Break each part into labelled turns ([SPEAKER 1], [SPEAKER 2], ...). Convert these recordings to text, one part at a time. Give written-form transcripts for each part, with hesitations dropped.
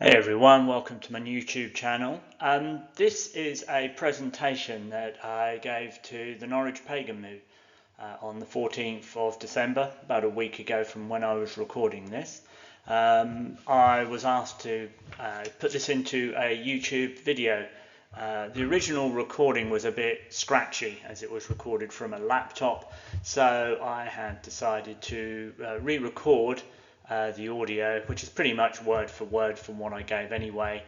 [SPEAKER 1] Hey everyone, welcome to my YouTube channel. This is a presentation that I gave to the Norwich Pagan Moot on the 14th of December, about a week ago from when I was recording this. I was asked to put this into a YouTube video. The original recording was a bit scratchy as it was recorded from a laptop, so I had decided to re-record the audio, which is pretty much word for word from what I gave anyway,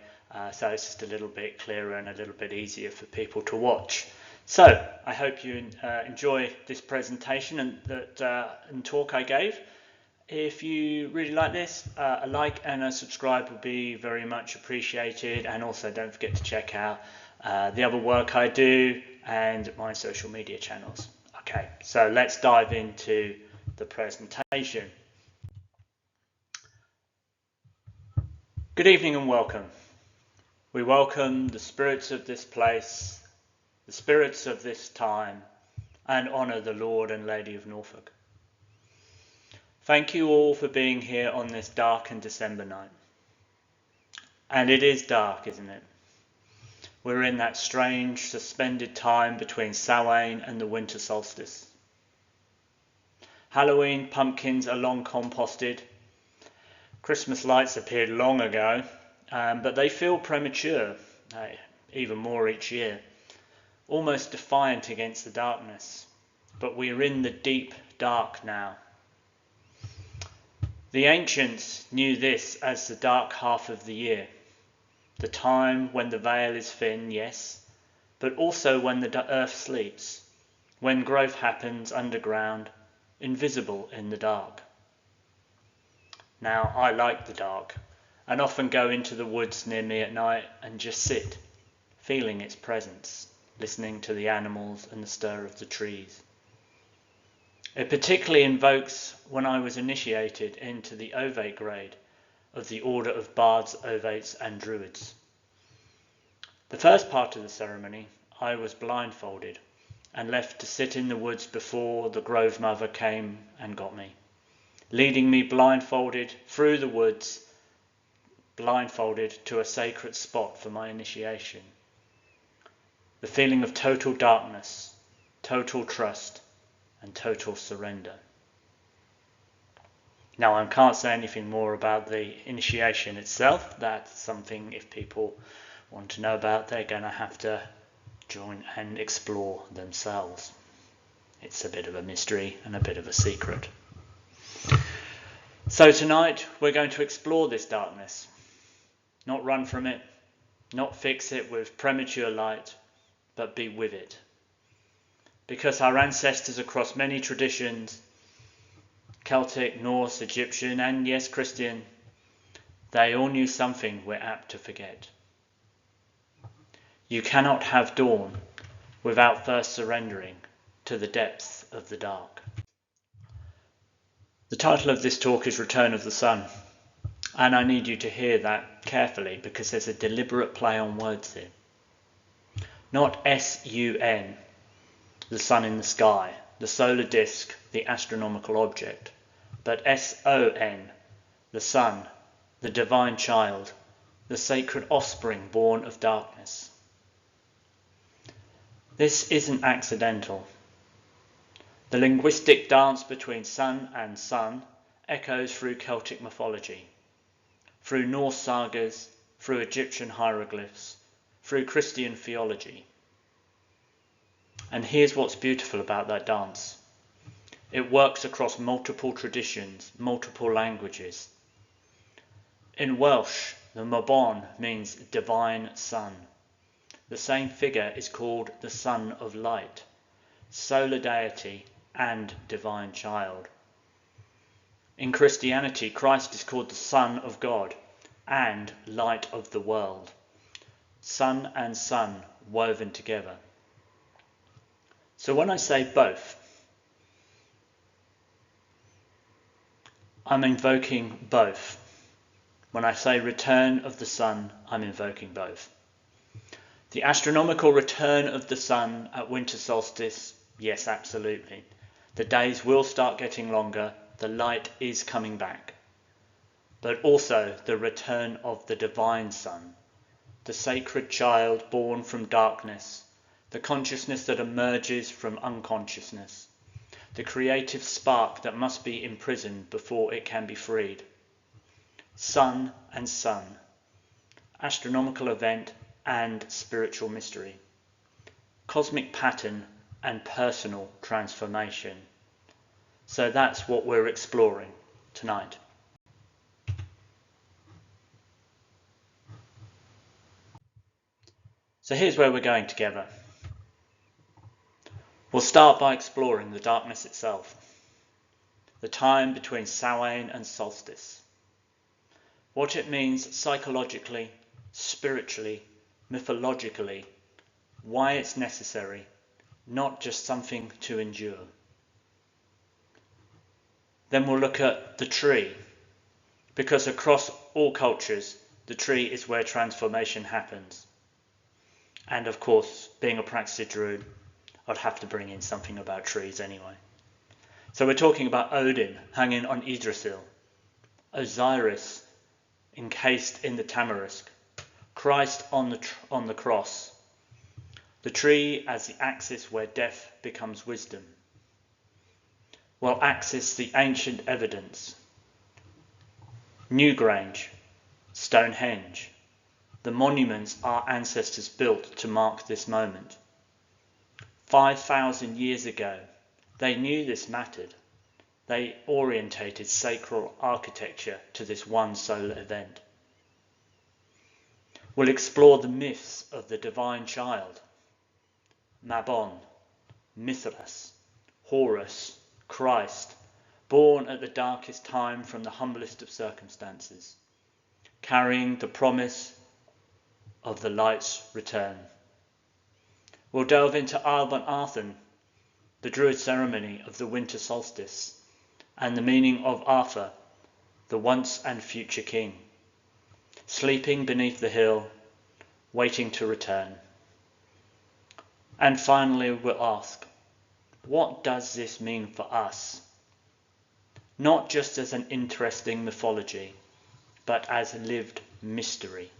[SPEAKER 1] so it's just a little bit clearer and a little bit easier for people to watch. So I hope you enjoy this presentation and talk I gave. If you really like this, a like and a subscribe would be very much appreciated, and also don't forget to check out the other work I do and my social media channels. Okay, so let's dive into the presentation. Good evening and welcome. We welcome the spirits of this place, the spirits of this time, and honour the Lord and Lady of Norfolk. Thank you all for being here on this dark and December night. And it is dark, isn't it? We're in that strange suspended time between Samhain and the winter solstice. Halloween pumpkins are long composted. Christmas lights appeared long ago, but they feel premature, even more each year, almost defiant against the darkness. But we're in the deep dark now. The ancients knew this as the dark half of the year, the time when the veil is thin, yes, but also when the earth sleeps, when growth happens underground, invisible in the dark. Now, I like the dark, and often go into the woods near me at night and just sit, feeling its presence, listening to the animals and the stir of the trees. It particularly invokes when I was initiated into the Ovate grade of the Order of Bards, Ovates and Druids. The first part of the ceremony, I was blindfolded and left to sit in the woods before the Grove Mother came and got me, leading me blindfolded through the woods, blindfolded to a sacred spot for my initiation. The feeling of total darkness, total trust, and total surrender. Now, I can't say anything more about the initiation itself. That's something, if people want to know about, they're going to have to join and explore themselves. It's a bit of a mystery and a bit of a secret. So tonight we're going to explore this darkness, not run from it, not fix it with premature light, but be with it. Because our ancestors across many traditions, Celtic, Norse, Egyptian, and yes, Christian, they all knew something we're apt to forget. You cannot have dawn without first surrendering to the depths of the dark. The title of this talk is Return of the Sun, and I need you to hear that carefully because there's a deliberate play on words here. Not S-U-N, the sun in the sky, the solar disk, the astronomical object, but S-O-N, the sun, the divine child, the sacred offspring born of darkness. This isn't accidental. The linguistic dance between sun and sun echoes through Celtic mythology, through Norse sagas, through Egyptian hieroglyphs, through Christian theology. And here's what's beautiful about that dance. It works across multiple traditions, multiple languages. In Welsh, the Mabon means divine sun. The same figure is called the Son of Light, solar deity and divine child. In Christianity, Christ is called the Son of God and Light of the world. Sun and sun woven together. So when I say both, I'm invoking both. When I say return of the sun, I'm invoking both. The astronomical return of the sun at winter solstice, yes, absolutely. The days will start getting longer, the light is coming back. but also the return of the divine Sun, the sacred child born from darkness, the consciousness that emerges from unconsciousness, the creative spark that must be imprisoned before it can be freed. Sun and sun, astronomical event and spiritual mystery, cosmic pattern and personal transformation. So that's what we're exploring tonight. So here's where we're going together. We'll start by exploring the darkness itself, the time between Samhain and Solstice, what it means psychologically, spiritually, mythologically, why it's necessary, not just something to endure. Then we'll look at the tree, because across all cultures, the tree is where transformation happens. And of course, being a practicing Druid, I'd have to bring in something about trees anyway. So we're talking about Odin hanging on Yggdrasil, Osiris encased in the tamarisk, Christ on the cross, the tree as the axis where death becomes wisdom. Well, axis, the ancient evidence. Newgrange, Stonehenge, the monuments our ancestors built to mark this moment. 5,000 years ago, they knew this mattered. They orientated sacred architecture to this one solar event. We'll explore the myths of the divine child. Mabon, Mithras, Horus, Christ, born at the darkest time from the humblest of circumstances, carrying the promise of the light's return. We'll delve into Mabon, the Druid ceremony of the winter solstice, and the meaning of Arthur, the once and future king, sleeping beneath the hill, waiting to return. And finally we'll ask, what does this mean for us? Not just as an interesting mythology, but as lived mystery.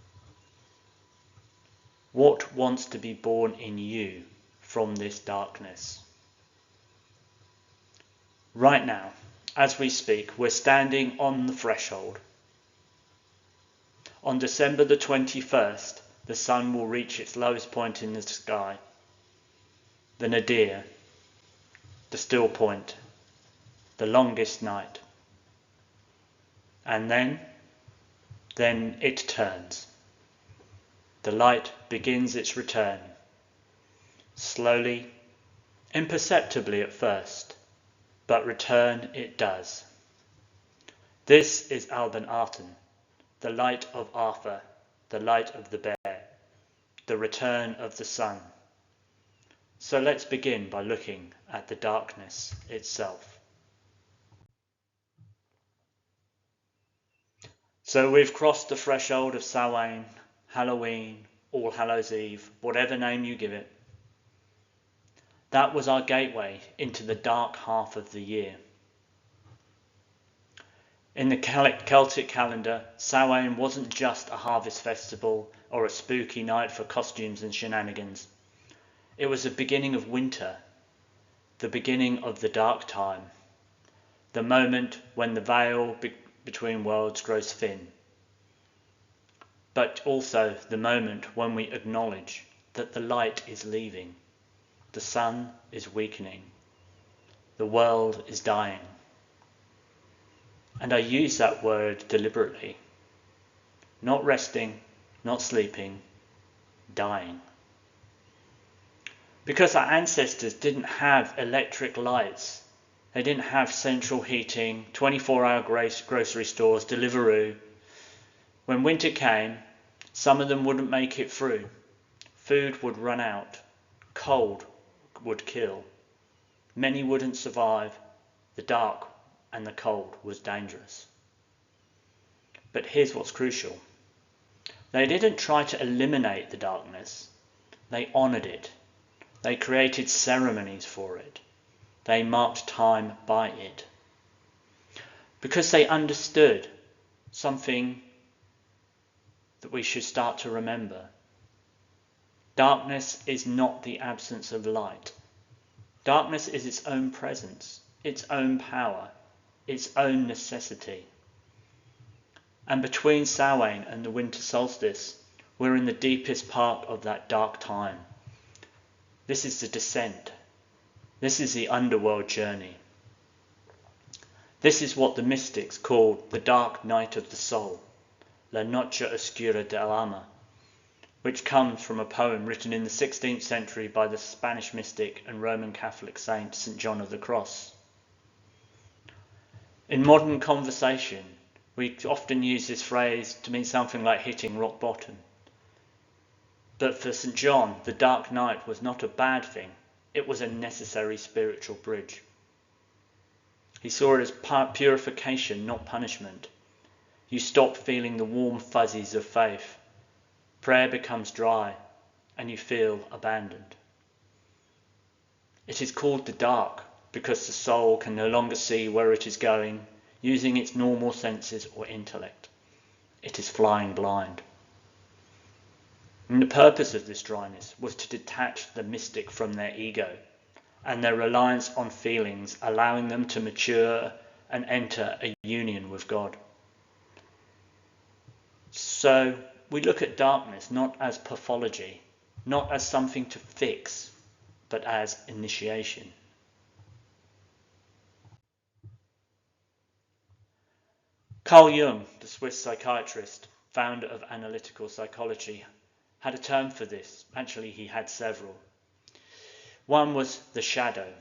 [SPEAKER 1] What wants to be born in you from this darkness? Right now, as we speak, we're standing on the threshold. On December the 21st, the sun will reach its lowest point in the sky, the nadir, the still point, the longest night. And then it turns. The light begins its return, slowly, imperceptibly at first, but return it does. This is Mabon, the light of Arthur, the light of the bear, the return of the sun. So let's begin by looking at the darkness itself. So we've crossed the threshold of Samhain, Halloween, All Hallows Eve, whatever name you give it. That was our gateway into the dark half of the year. In the Celtic calendar, Samhain wasn't just a harvest festival or a spooky night for costumes and shenanigans. It was the beginning of winter, the beginning of the dark time, the moment when the veil between worlds grows thin. But also the moment when we acknowledge that the light is leaving, the sun is weakening, the world is dying. And I use that word deliberately. Not resting, not sleeping, dying. Because our ancestors didn't have electric lights, they didn't have central heating, 24-hour grocery stores, Deliveroo. When winter came, some of them wouldn't make it through. Food would run out. Cold would kill. Many wouldn't survive. The dark and the cold was dangerous. But here's what's crucial. They didn't try to eliminate the darkness. They honoured it. They created ceremonies for it. They marked time by it. Because they understood something that we should start to remember. Darkness is not the absence of light. Darkness is its own presence, its own power, its own necessity. And between Samhain and the winter solstice, we're in the deepest part of that dark time. This is the descent. This is the underworld journey. This is what the mystics called the dark night of the soul, La Noche Oscura del Alma, which comes from a poem written in the 16th century by the Spanish mystic and Roman Catholic saint St. John of the Cross. In modern conversation, we often use this phrase to mean something like hitting rock bottom. But for St. John, the dark night was not a bad thing. It was a necessary spiritual bridge. He saw it as purification, not punishment. You stop feeling the warm fuzzies of faith. Prayer becomes dry, and you feel abandoned. It is called the dark because the soul can no longer see where it is going, using its normal senses or intellect. It is flying blind. And the purpose of this dryness was to detach the mystic from their ego and their reliance on feelings, allowing them to mature and enter a union with God. So we look at darkness not as pathology, not as something to fix, but as initiation. Carl Jung, the Swiss psychiatrist, founder of analytical psychology, had a term for this. Actually, he had several. One was the shadow,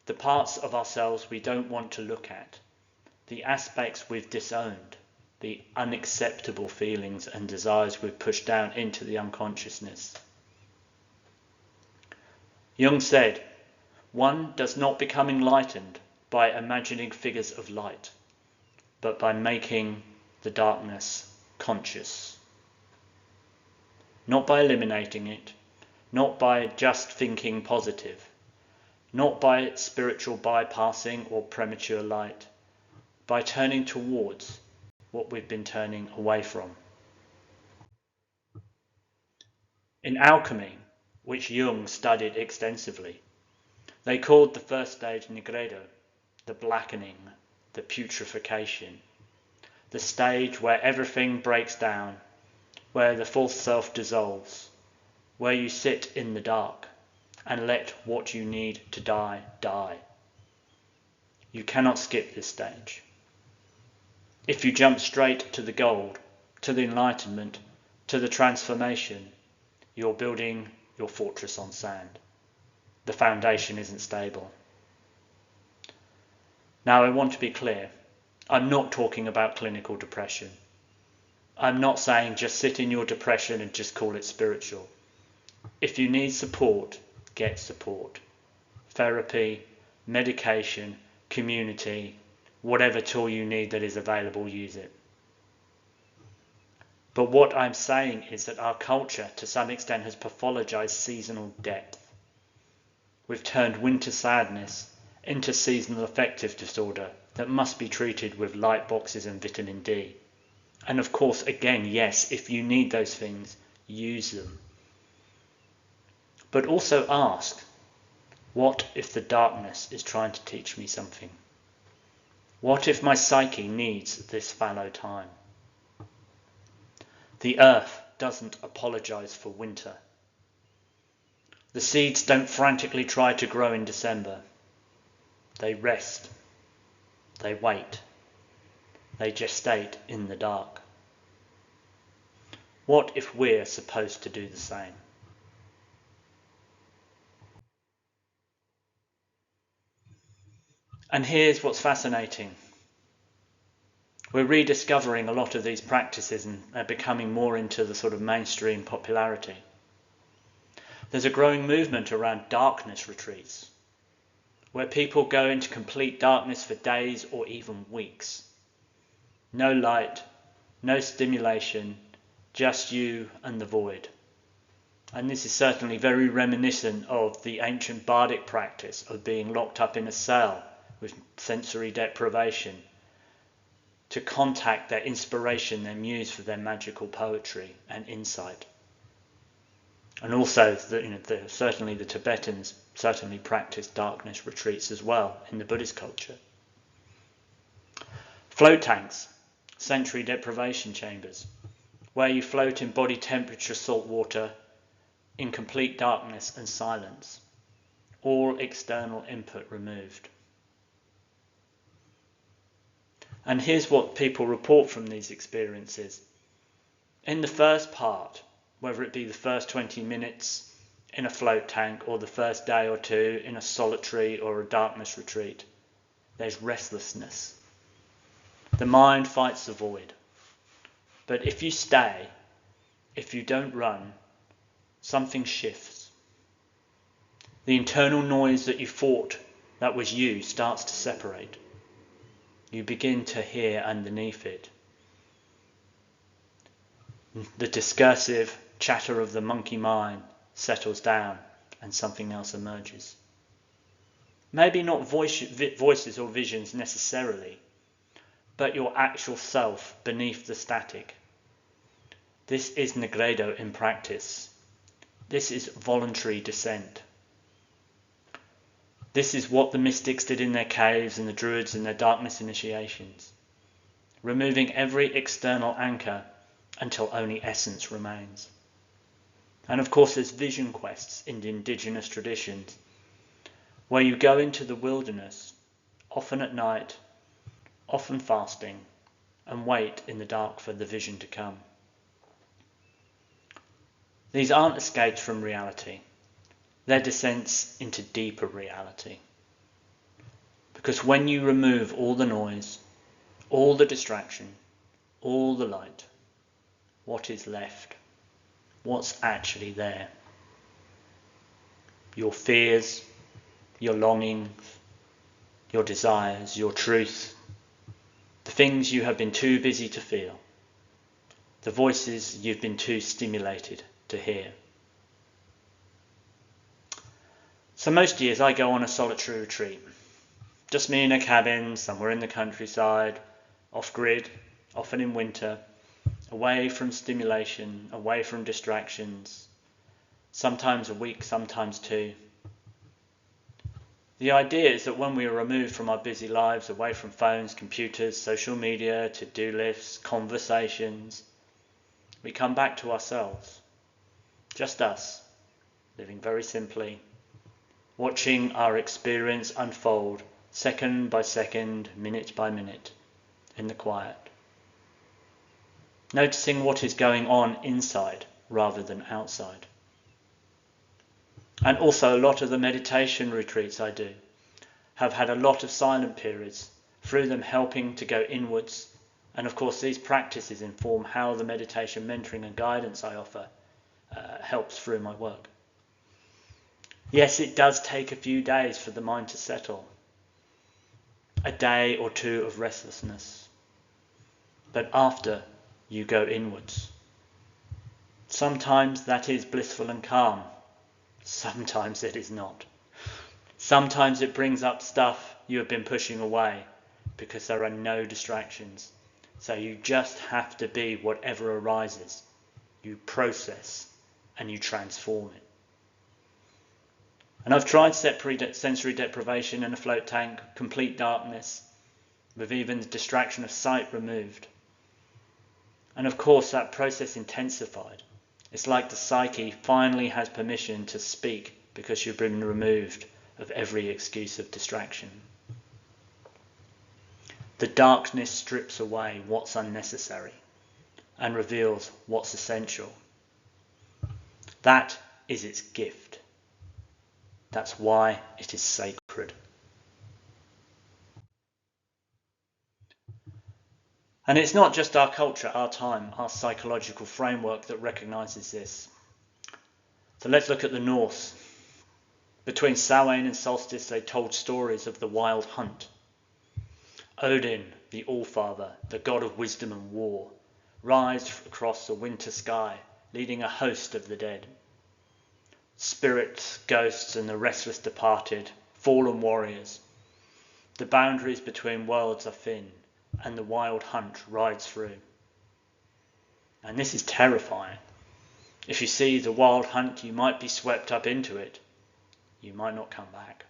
[SPEAKER 1] the parts of ourselves we don't want to look at, the aspects we've disowned, the unacceptable feelings and desires we've pushed down into the unconsciousness. Jung said, one does not become enlightened by imagining figures of light, but by making the darkness conscious. Not by eliminating it, not by just thinking positive, not by spiritual bypassing or premature light, by turning towards what we've been turning away from. In alchemy, which Jung studied extensively, they called the first stage nigredo, the blackening, the putrefaction, the stage where everything breaks down, where the false self dissolves, where you sit in the dark and let what you need to die, die. You cannot skip this stage. If you jump straight to the gold, to the enlightenment, to the transformation, you're building your fortress on sand. The foundation isn't stable. Now I want to be clear. I'm not talking about clinical depression. I'm not saying just sit in your depression and just call it spiritual. If you need support, get support. Therapy, medication, community, whatever tool you need that is available, use it. But what I'm saying is that our culture, to some extent, has pathologized seasonal depth. We've turned winter sadness into seasonal affective disorder that must be treated with light boxes and vitamin D. And of course, again, yes, if you need those things, use them. But also ask, what if the darkness is trying to teach me something? What if my psyche needs this fallow time? The earth doesn't apologize for winter. The seeds don't frantically try to grow in December. They rest. They wait. They gestate in the dark. What if we're supposed to do the same? And here's what's fascinating. We're rediscovering a lot of these practices and they're becoming more into the sort of mainstream popularity. There's a growing movement around darkness retreats, where people go into complete darkness for days or even weeks. No light, no stimulation, just you and the void. And this is certainly very reminiscent of the ancient bardic practice of being locked up in a cell with sensory deprivation, to contact their inspiration, their muse for their magical poetry and insight. And also, certainly the Tibetans certainly practiced darkness retreats as well in the Buddhist culture. Float tanks, sensory deprivation chambers, where you float in body temperature salt water in complete darkness and silence, all external input removed. And here's what people report from these experiences. In the first part, whether it be the first 20 minutes in a float tank or the first day or two in a solitary or a darkness retreat, there's restlessness. The mind fights the void. But if you stay, if you don't run, something shifts. The internal noise that you thought that was you starts to separate. You begin to hear underneath it. The discursive chatter of the monkey mind settles down and something else emerges. Maybe not voices or visions necessarily, but your actual self beneath the static. This is Negredo in practice. This is voluntary descent. This is what the mystics did in their caves and the Druids in their darkness initiations, removing every external anchor until only essence remains. And of course there's vision quests in the indigenous traditions, where you go into the wilderness, often at night, often fasting, and wait in the dark for the vision to come. These aren't escapes from reality. They're descents into deeper reality. Because when you remove all the noise, all the distraction, all the light, what is left? What's actually there? Your fears, your longings, your desires, your truth, the things you have been too busy to feel, the voices you've been too stimulated to hear. So most years I go on a solitary retreat. Just me in a cabin, somewhere in the countryside, off-grid, often in winter, away from stimulation, away from distractions, sometimes a week, sometimes two. The idea is that when we are removed from our busy lives, away from phones, computers, social media, to-do lists, conversations, we come back to ourselves. Just us, living very simply, watching our experience unfold second by second, minute by minute, in the quiet. Noticing what is going on inside rather than outside. And also a lot of the meditation retreats I do have had a lot of silent periods, through them helping to go inwards. And of course these practices inform how the meditation mentoring and guidance I offer helps through my work. Yes, it does take a few days for the mind to settle. A day or two of restlessness. But after, you go inwards. Sometimes that is blissful and calm. Sometimes it is not. Sometimes it brings up stuff you have been pushing away because there are no distractions. So you just have to be whatever arises. You process and you transform it. And I've tried sensory deprivation in a float tank, complete darkness, with even the distraction of sight removed. And of course that process intensified. It's like the psyche finally has permission to speak because you've been removed of every excuse of distraction. The darkness strips away what's unnecessary and reveals what's essential. That is its gift. That's why it is sacred. And it's not just our culture, our time, our psychological framework that recognises this. So let's look at the Norse. Between Samhain and Solstice, they told stories of the wild hunt. Odin, the Allfather, the god of wisdom and war, rides across the winter sky, leading a host of the dead. Spirits, ghosts, and the restless departed, fallen warriors. The boundaries between worlds are thin. and the wild hunt rides through. And this is terrifying. If you see the wild hunt, you might be swept up into it. You might not come back.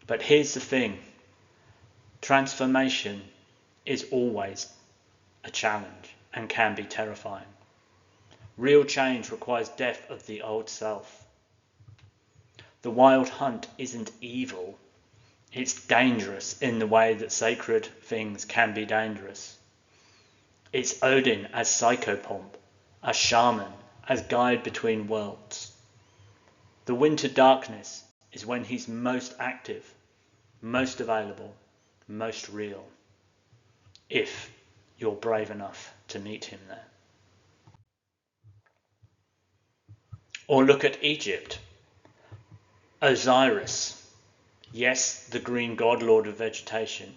[SPEAKER 1] But here's the thing. Transformation is always a challenge and can be terrifying. Real change requires death of the old self. The wild hunt isn't evil. It's dangerous in the way that sacred things can be dangerous. It's Odin as psychopomp, as shaman, as guide between worlds. The winter darkness is when he's most active, most available, most real, if you're brave enough to meet him there. Or look at Egypt. Osiris, yes, the green god, lord of vegetation,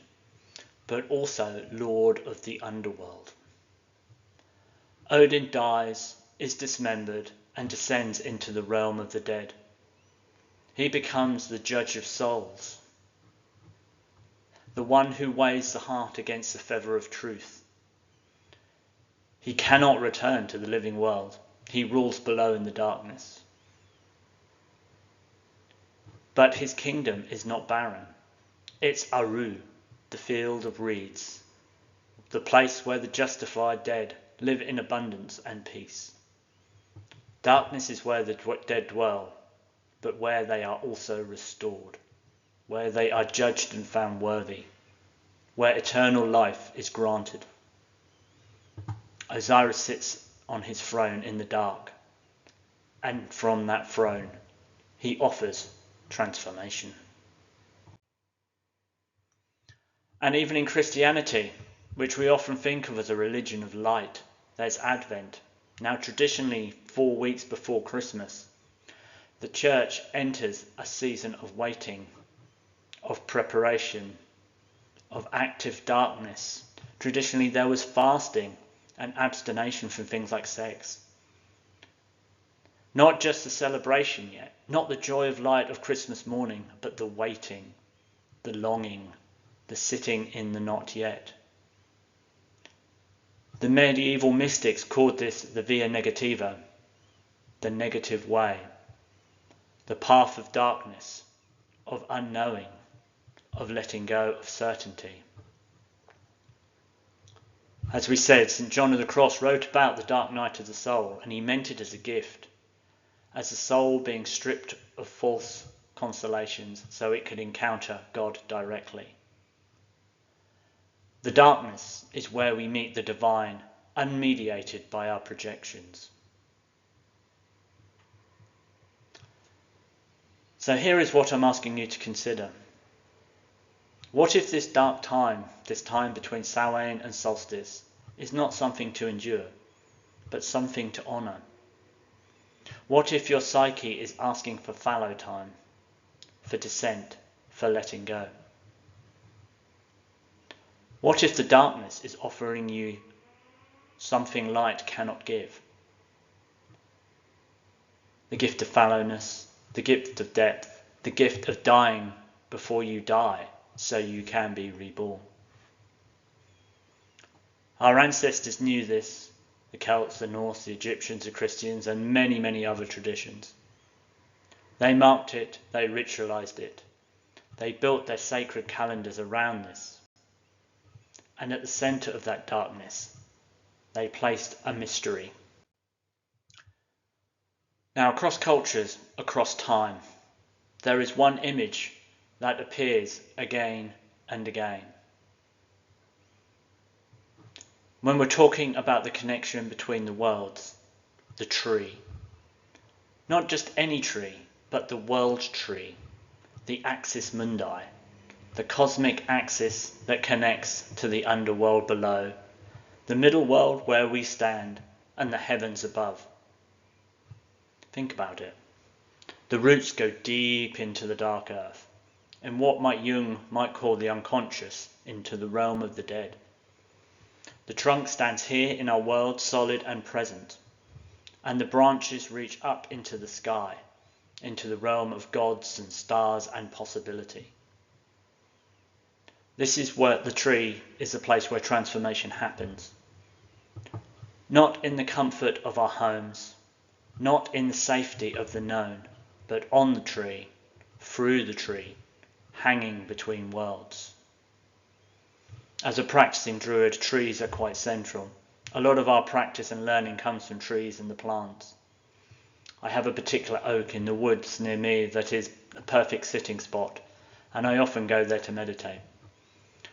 [SPEAKER 1] but also lord of the underworld. Odin dies, is dismembered, and descends into the realm of the dead. He becomes the judge of souls, the one who weighs the heart against the feather of truth. He cannot return to the living world. He rules below in the darkness. But his kingdom is not barren. It's Aru, the field of reeds, the place where the justified dead live in abundance and peace. Darkness is where the dead dwell, but where they are also restored, where they are judged and found worthy, where eternal life is granted. Osiris sits on his throne in the dark, and from that throne he offers transformation. And even in Christianity, which we often think of as a religion of light, there's Advent. Now traditionally 4 weeks before Christmas, the church enters a season of waiting, of preparation, of active darkness. Traditionally there was fasting and abstination from things like sex. Not just the celebration yet, not the joy of light of Christmas morning, but the waiting, the longing, the sitting in the not yet. The medieval mystics called this the via negativa, the negative way, the path of darkness, of unknowing, of letting go of certainty. As we said, St. John of the Cross wrote about the dark night of the soul, and he meant it as a gift, as the soul being stripped of false consolations so it could encounter God directly. The darkness is where we meet the divine, unmediated by our projections. So here is what I'm asking you to consider. What if this dark time, this time between Samhain and Solstice, is not something to endure, but something to honour? What if your psyche is asking for fallow time, for descent, for letting go? What if the darkness is offering you something light cannot give? The gift of fallowness, the gift of depth, the gift of dying before you die, so you can be reborn. Our ancestors knew this, the Celts, the Norse, the Egyptians, the Christians, and many, many other traditions. They marked it, they ritualized it. They built their sacred calendars around this. And at the centre of that darkness, they placed a mystery. Now, across cultures, across time, there is one image that appears again and again. When we're talking about the connection between the worlds, the tree, not just any tree, but the world tree, the axis mundi, the cosmic axis that connects to the underworld below, the middle world where we stand, and the heavens above. Think about it. The roots go deep into the dark earth, and what Jung might call the unconscious, into the realm of the dead. The trunk stands here in our world, solid and present, and the branches reach up into the sky, into the realm of gods and stars and possibility. This is where the tree is the place where transformation happens. Not in the comfort of our homes, not in the safety of the known, but on the tree, through the tree, hanging between worlds. As a practicing Druid, trees are quite central. A lot of our practice and learning comes from trees and the plants. I have a particular oak in the woods near me that is a perfect sitting spot, and I often go there to meditate.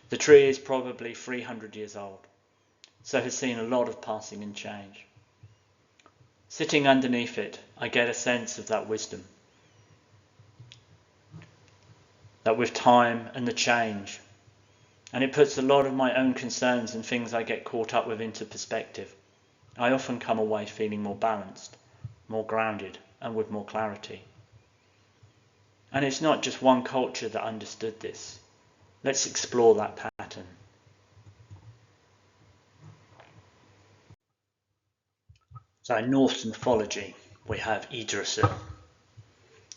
[SPEAKER 1] The tree is probably 300 years old, so has seen a lot of passing and change. Sitting underneath it, I get a sense of that wisdom. That with time and the change, and it puts a lot of my own concerns and things I get caught up with into perspective. I often come away feeling more balanced, more grounded, and with more clarity. And it's not just one culture that understood this. Let's explore that pattern. So in Norse mythology, we have Yggdrasil,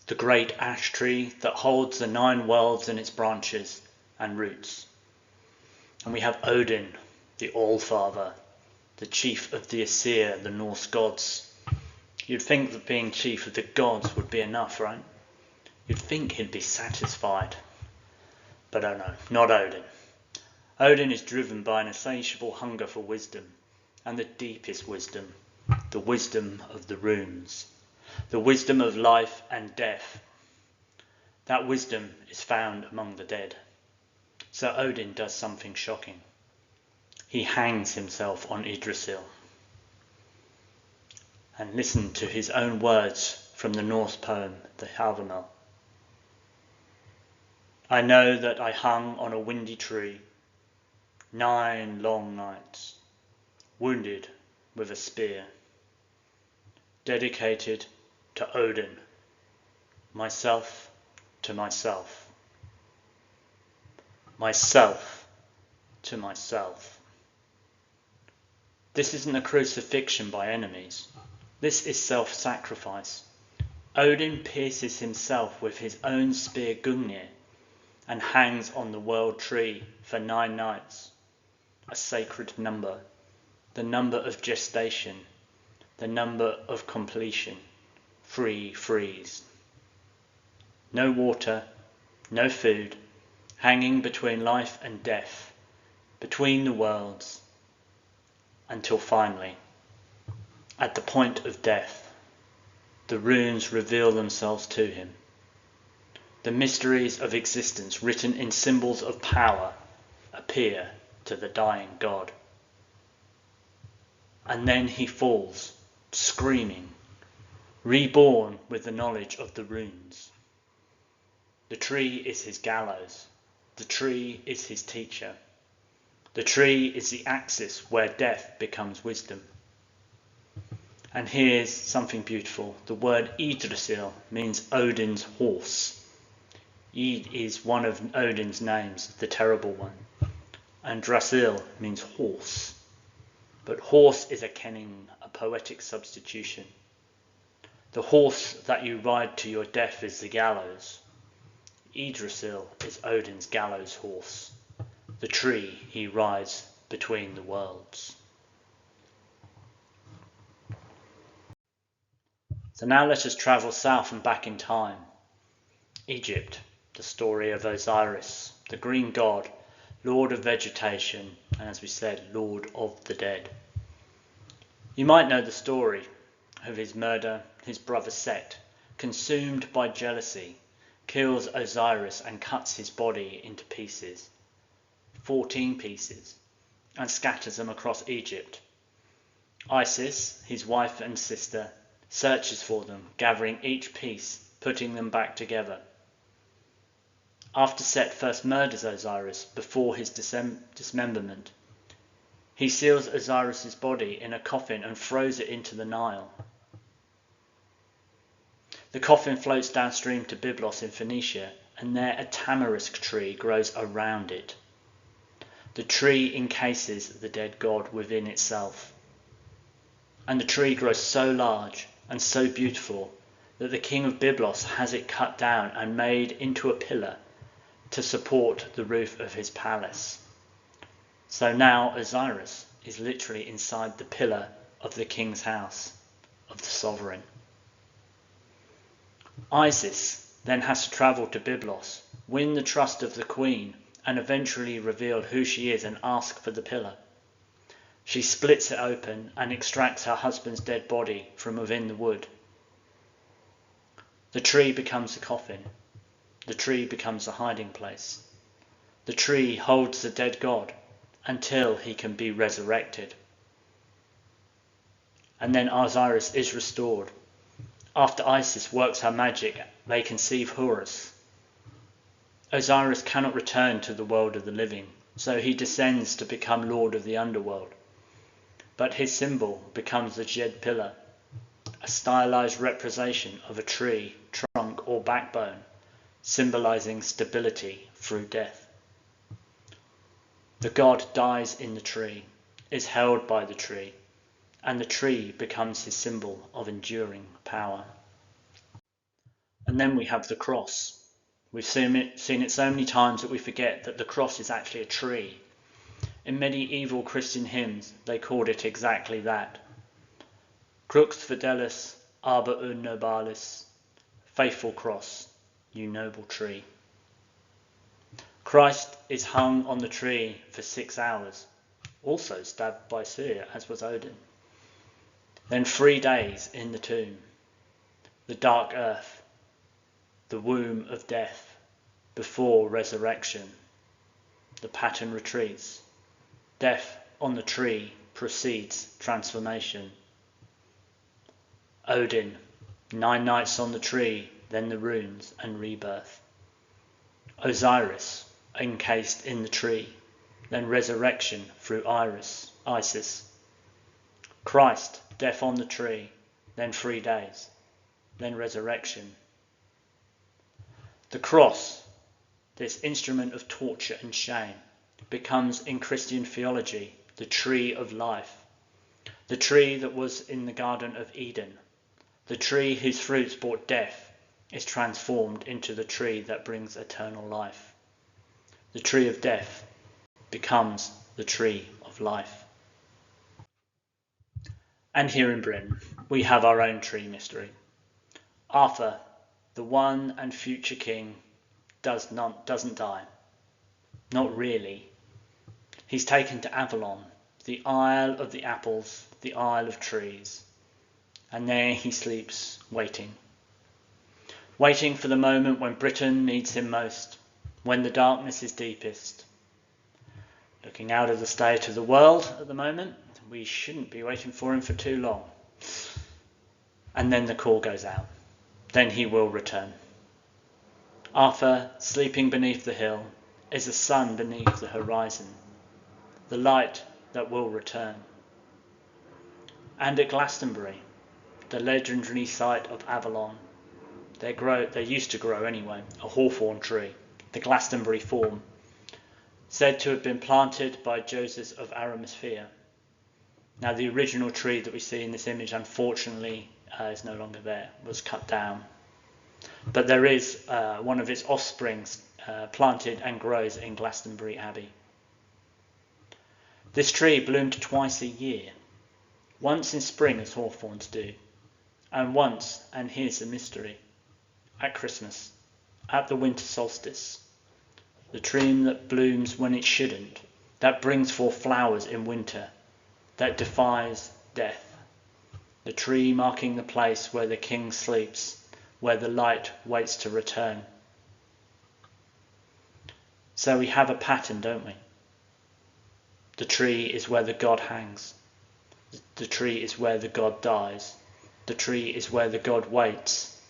[SPEAKER 1] the great ash tree that holds the 9 worlds in its branches and roots. And we have Odin, the Allfather, the chief of the Aesir, the Norse gods. You'd think that being chief of the gods would be enough, right? You'd think he'd be satisfied. But oh no, not Odin. Odin is driven by an insatiable hunger for wisdom, and the deepest wisdom, the wisdom of the runes, the wisdom of life and death. That wisdom is found among the dead. So Odin does something shocking. He hangs himself on Yggdrasil. And listen to his own words from the Norse poem, the Havamel. I know that I hung on a windy tree 9 long nights, wounded with a spear, dedicated to Odin, myself to myself. Myself to myself. This isn't a crucifixion by enemies. This is self-sacrifice. Odin pierces himself with his own spear Gungnir and hangs on the world tree for 9 nights, a sacred number, the number of gestation, the number of completion, freeze. No water, no food, hanging between life and death, between the worlds, until finally, at the point of death, the runes reveal themselves to him. The mysteries of existence written in symbols of power appear to the dying god. And then he falls, screaming, reborn with the knowledge of the runes. The tree is his gallows. The tree is his teacher. The tree is the axis where death becomes wisdom. And here's something beautiful. The word Yggdrasil means Odin's horse. Yd is one of Odin's names, the terrible one. And Drasil means horse. But horse is a kenning, a poetic substitution. The horse that you ride to your death is the gallows. Yggdrasil is Odin's gallows horse, the tree he rides between the worlds. So now let us travel south and back in time. Egypt, the story of Osiris, the green god, lord of vegetation, and as we said, lord of the dead. You might know the story of his murder. His brother Set, consumed by jealousy, kills Osiris and cuts his body into pieces, 14 pieces, and scatters them across Egypt. Isis, his wife and sister, searches for them, gathering each piece, putting them back together. After Set first murders Osiris before his dismemberment, he seals Osiris's body in a coffin and throws it into the Nile. The coffin floats downstream to Byblos in Phoenicia, and there a tamarisk tree grows around it. The tree encases the dead god within itself. And the tree grows so large and so beautiful that the king of Byblos has it cut down and made into a pillar to support the roof of his palace. So now Osiris is literally inside the pillar of the king's house, of the sovereign. Isis then has to travel to Byblos, win the trust of the queen, and eventually reveal who she is and ask for the pillar. She splits it open and extracts her husband's dead body from within the wood. The tree becomes a coffin. The tree becomes a hiding place. The tree holds the dead god until he can be resurrected. And then Osiris is restored. After Isis works her magic, they conceive Horus. Osiris cannot return to the world of the living, so he descends to become lord of the underworld. But his symbol becomes the Jed pillar, a stylized representation of a tree, trunk or backbone, symbolizing stability through death. The god dies in the tree, is held by the tree, and the tree becomes his symbol of enduring power. And then we have the cross. We've seen it so many times that we forget that the cross is actually a tree. In medieval Christian hymns, they called it exactly that. Crux fidelis arbor nobilis, faithful cross, you noble tree. Christ is hung on the tree for 6 hours, also stabbed by Syria, as was Odin. Then 3 days in the tomb, the dark earth, the womb of death, before resurrection. The pattern retreats. Death on the tree precedes transformation. Odin, 9 nights on the tree, then the runes and rebirth. Osiris, encased in the tree, then resurrection through Isis. Christ, death on the tree, then 3 days, then resurrection. The cross, this instrument of torture and shame, becomes in Christian theology the tree of life, the tree that was in the Garden of Eden, the tree whose fruits brought death is transformed into the tree that brings eternal life. The tree of death becomes the tree of life. And here in Britain, we have our own tree mystery. Arthur, the one and future king, doesn't die. Not really. He's taken to Avalon, the Isle of the Apples, the Isle of Trees. And there he sleeps, waiting for the moment when Britain needs him most, when the darkness is deepest. Looking out at the state of the world at the moment, we shouldn't be waiting for him for too long. And then the call goes out. Then he will return. Arthur, sleeping beneath the hill, is the sun beneath the horizon, the light that will return. And at Glastonbury, the legendary site of Avalon, there used to grow anyway, a hawthorn tree, the Glastonbury Thorn, said to have been planted by Joseph of Arimathea. Now the original tree that we see in this image, unfortunately, is no longer there, was cut down. But there is one of its offsprings planted and grows in Glastonbury Abbey. This tree bloomed twice a year, once in spring as hawthorns do, and once, and here's the mystery, at Christmas, at the winter solstice, the tree that blooms when it shouldn't, that brings forth flowers in winter, that defies death, the tree marking the place where the king sleeps, where the light waits to return. So we have a pattern, don't we? The tree is where the god hangs. The tree is where the god dies. The tree is where the god waits.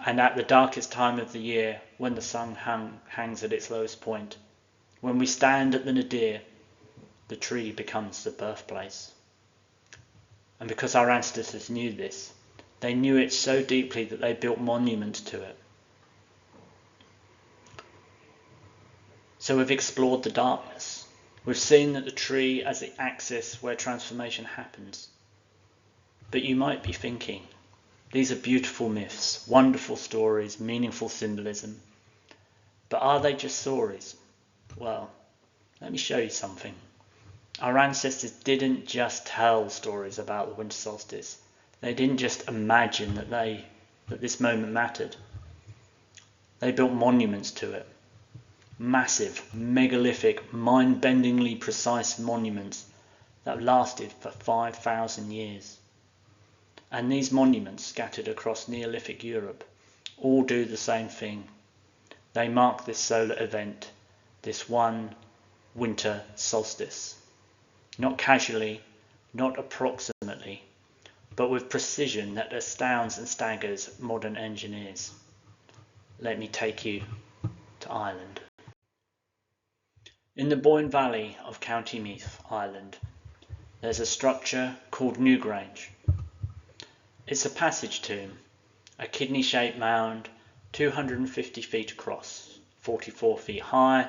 [SPEAKER 1] And at the darkest time of the year, when the sun hangs at its lowest point, when we stand at the nadir, the tree becomes the birthplace. And because our ancestors knew this, they knew it so deeply that they built monuments to it. So we've explored the darkness. We've seen that the tree as the axis where transformation happens. But you might be thinking, these are beautiful myths, wonderful stories, meaningful symbolism. But are they just stories? Well, let me show you something. Our ancestors didn't just tell stories about the winter solstice. They didn't just imagine that this moment mattered. They built monuments to it. Massive, megalithic, mind-bendingly precise monuments that lasted for 5,000 years. And these monuments, scattered across Neolithic Europe, all do the same thing. They mark this solar event, this one winter solstice. Not casually, not approximately, but with precision that astounds and staggers modern engineers. Let me take you to Ireland. In the Boyne Valley of County Meath, Ireland, there's a structure called Newgrange. It's a passage tomb, a kidney-shaped mound, 250 feet across, 44 feet high,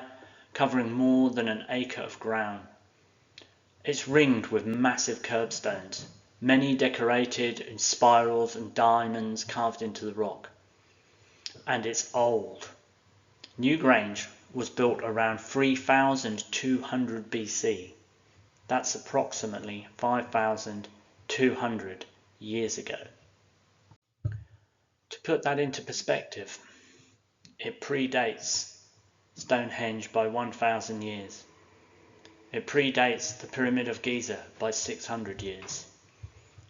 [SPEAKER 1] covering more than an acre of ground. It's ringed with massive curbstones, many decorated in spirals and diamonds carved into the rock. And it's old. Newgrange was built around 3200 BC. That's approximately 5,200 years ago. To put that into perspective, it predates Stonehenge by 1,000 years. It predates the Pyramid of Giza by 600 years.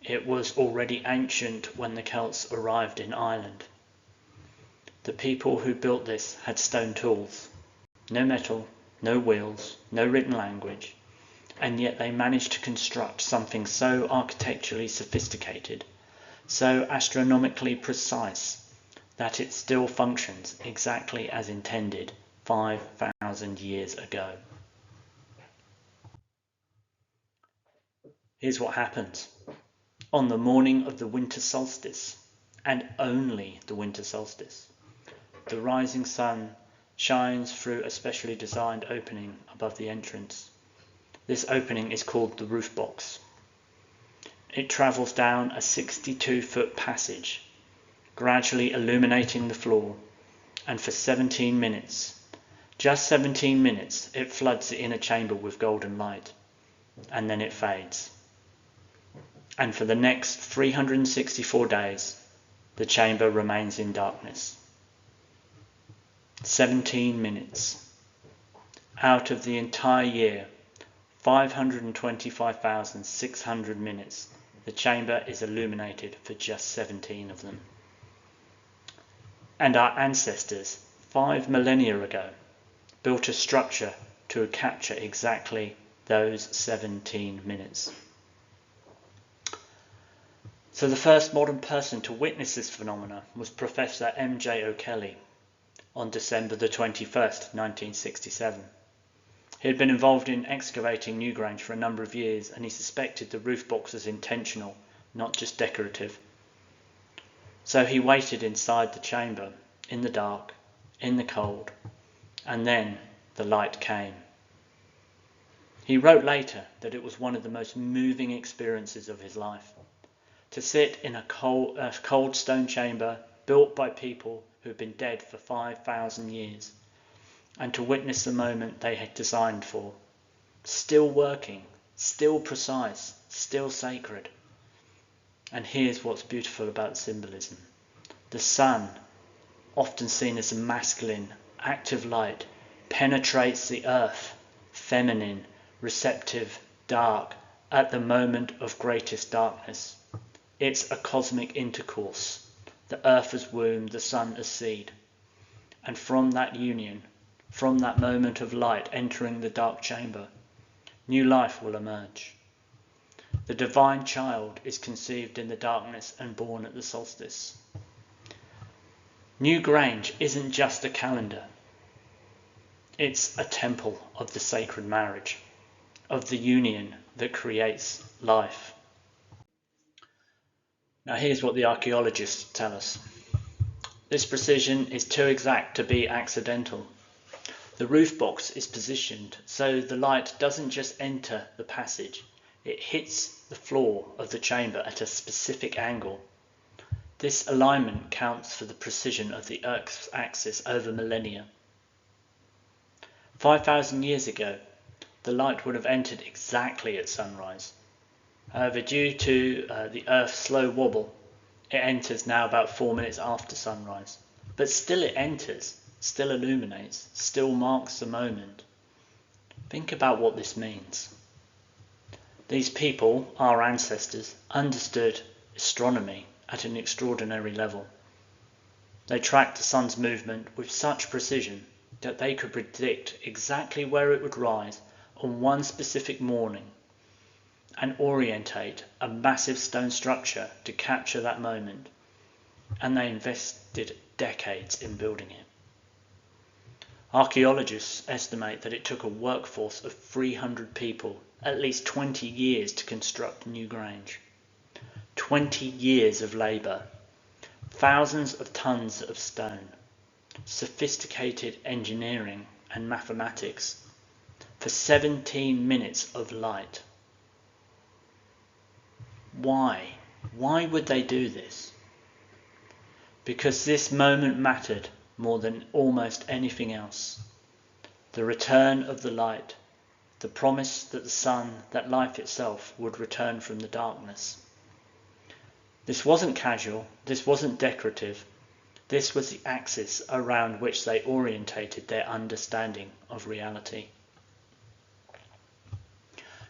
[SPEAKER 1] It was already ancient when the Celts arrived in Ireland. The people who built this had stone tools, no metal, no wheels, no written language, and yet they managed to construct something so architecturally sophisticated, so astronomically precise, that it still functions exactly as intended 5,000 years ago. Here's what happens. On the morning of the winter solstice, and only the winter solstice, the rising sun shines through a specially designed opening above the entrance. This opening is called the roof box. It travels down a 62-foot passage, gradually illuminating the floor, and for 17 minutes, just 17 minutes, it floods the inner chamber with golden light, and then it fades. And for the next 364 days, the chamber remains in darkness. 17 minutes. Out of the entire year, 525,600 minutes, the chamber is illuminated for just 17 of them. And our ancestors, 5 millennia ago, built a structure to capture exactly those 17 minutes. So the first modern person to witness this phenomena was Professor M.J. O'Kelly on December the 21st, 1967. He had been involved in excavating Newgrange for a number of years, and he suspected the roof box was intentional, not just decorative. So he waited inside the chamber, in the dark, in the cold, and then the light came. He wrote later that it was one of the most moving experiences of his life. To sit in a cold stone chamber built by people who had been dead for 5,000 years, and to witness the moment they had designed for, still working, still precise, still sacred. And here's what's beautiful about the symbolism. The sun, often seen as a masculine, active light, penetrates the earth, feminine, receptive, dark, at the moment of greatest darkness. It's a cosmic intercourse, the earth as womb, the sun as seed. And from that union, from that moment of light entering the dark chamber, new life will emerge. The divine child is conceived in the darkness and born at the solstice. Newgrange isn't just a calendar. It's a temple of the sacred marriage, of the union that creates life. Now here's what the archaeologists tell us. This precision is too exact to be accidental. The roof box is positioned so the light doesn't just enter the passage, it hits the floor of the chamber at a specific angle. This alignment counts for the precision of the Earth's axis over millennia. 5,000 years ago, the light would have entered exactly at sunrise. However, due to the Earth's slow wobble, it enters now about 4 minutes after sunrise. But still it enters, still illuminates, still marks the moment. Think about what this means. These people, our ancestors, understood astronomy at an extraordinary level. They tracked the sun's movement with such precision that they could predict exactly where it would rise on one specific morning and orientate a massive stone structure to capture that moment. And they invested decades in building it. Archaeologists estimate that it took a workforce of 300 people at least 20 years to construct Newgrange. 20 years of labour, thousands of tons of stone, sophisticated engineering and mathematics for 17 minutes of light. Why? Why would they do this? Because this moment mattered more than almost anything else. The return of the light, the promise that the sun, that life itself, would return from the darkness. This wasn't casual, this wasn't decorative, this was the axis around which they orientated their understanding of reality.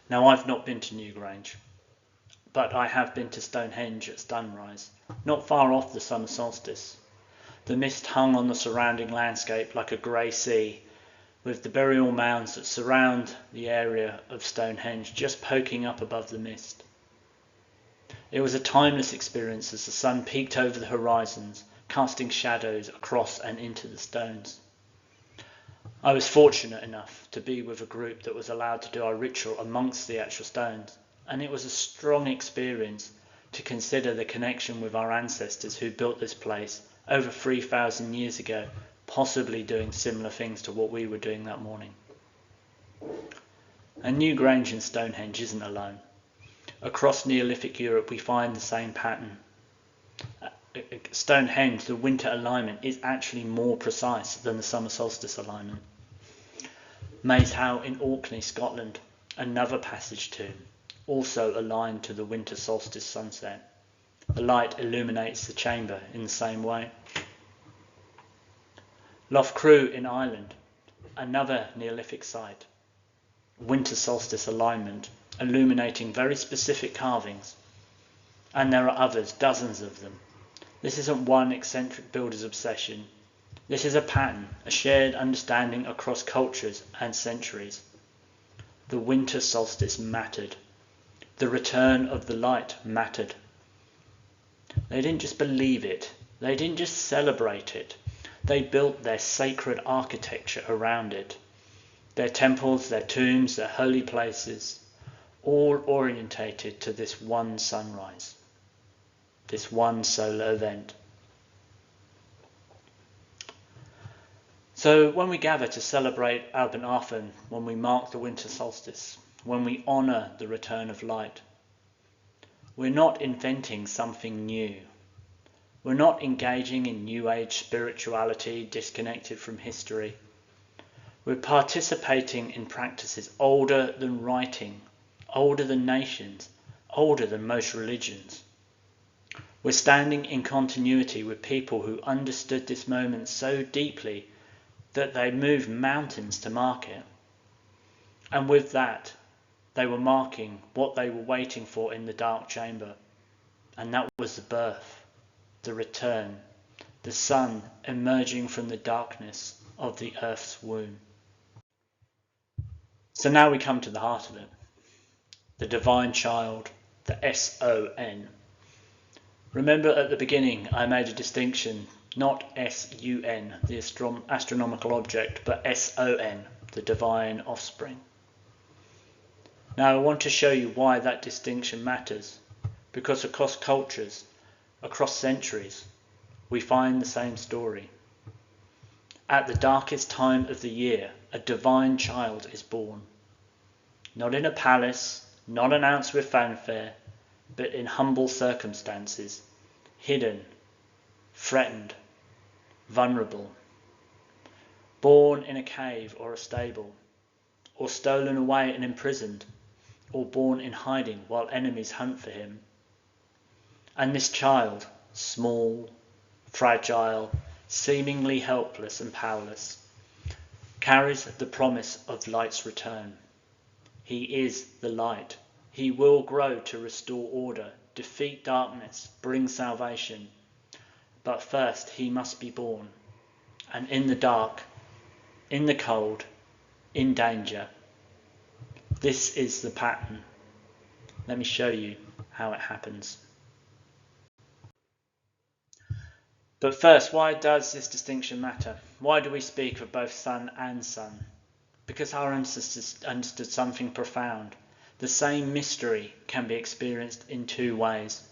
[SPEAKER 1] Now, I've not been to Newgrange, but I have been to Stonehenge at sunrise, not far off the summer solstice. The mist hung on the surrounding landscape like a grey sea, with the burial mounds that surround the area of Stonehenge just poking up above the mist. It was a timeless experience as the sun peeked over the horizons, casting shadows across and into the stones. I was fortunate enough to be with a group that was allowed to do our ritual amongst the actual stones, and it was a strong experience to consider the connection with our ancestors who built this place over 3,000 years ago, possibly doing similar things to what we were doing that morning. And Newgrange and Stonehenge isn't alone. Across Neolithic Europe we find the same pattern. Stonehenge, the winter alignment, is actually more precise than the summer solstice alignment. Maze Howe in Orkney, Scotland, another passage tomb, also aligned to the winter solstice sunset. The light illuminates the chamber in the same way. Loughcrew in Ireland, another Neolithic site, winter solstice alignment, illuminating very specific carvings. And there are others, dozens of them. This isn't one eccentric builder's obsession. This is a pattern, a shared understanding across cultures and centuries. The winter solstice mattered. The return of the light mattered. They didn't just believe it. They didn't just celebrate it. They built their sacred architecture around it. Their temples, their tombs, their holy places, all orientated to this one sunrise, this one solar event. So when we gather to celebrate Alpenathen, when we mark the winter solstice, when we honour the return of light, we're not inventing something new. We're not engaging in New Age spirituality disconnected from history. We're participating in practices older than writing, older than nations, older than most religions. We're standing in continuity with people who understood this moment so deeply that they moved mountains to mark it. And with that, they were marking what they were waiting for in the dark chamber. And that was the birth, the return, the sun emerging from the darkness of the earth's womb. So now we come to the heart of it. The divine child, the S-O-N. Remember at the beginning I made a distinction, not S-U-N, the astronomical object, but S-O-N, the divine offspring. Now I want to show you why that distinction matters, because across cultures, across centuries, we find the same story. At the darkest time of the year, a divine child is born. Not in a palace, not announced with fanfare, but in humble circumstances, hidden, threatened, vulnerable. born in a cave or a stable, or stolen away and imprisoned, or born in hiding while enemies hunt for him. And this child, small, fragile, seemingly helpless and powerless, carries the promise of light's return. He is the light. He will grow to restore order, defeat darkness, bring salvation. But first he must be born, and in the dark, in the cold, in danger. This is the pattern. Let me show you how it happens. But first, why does this distinction matter? Why do we speak of both sun and sun? Because our ancestors understood something profound. The same mystery can be experienced in two ways.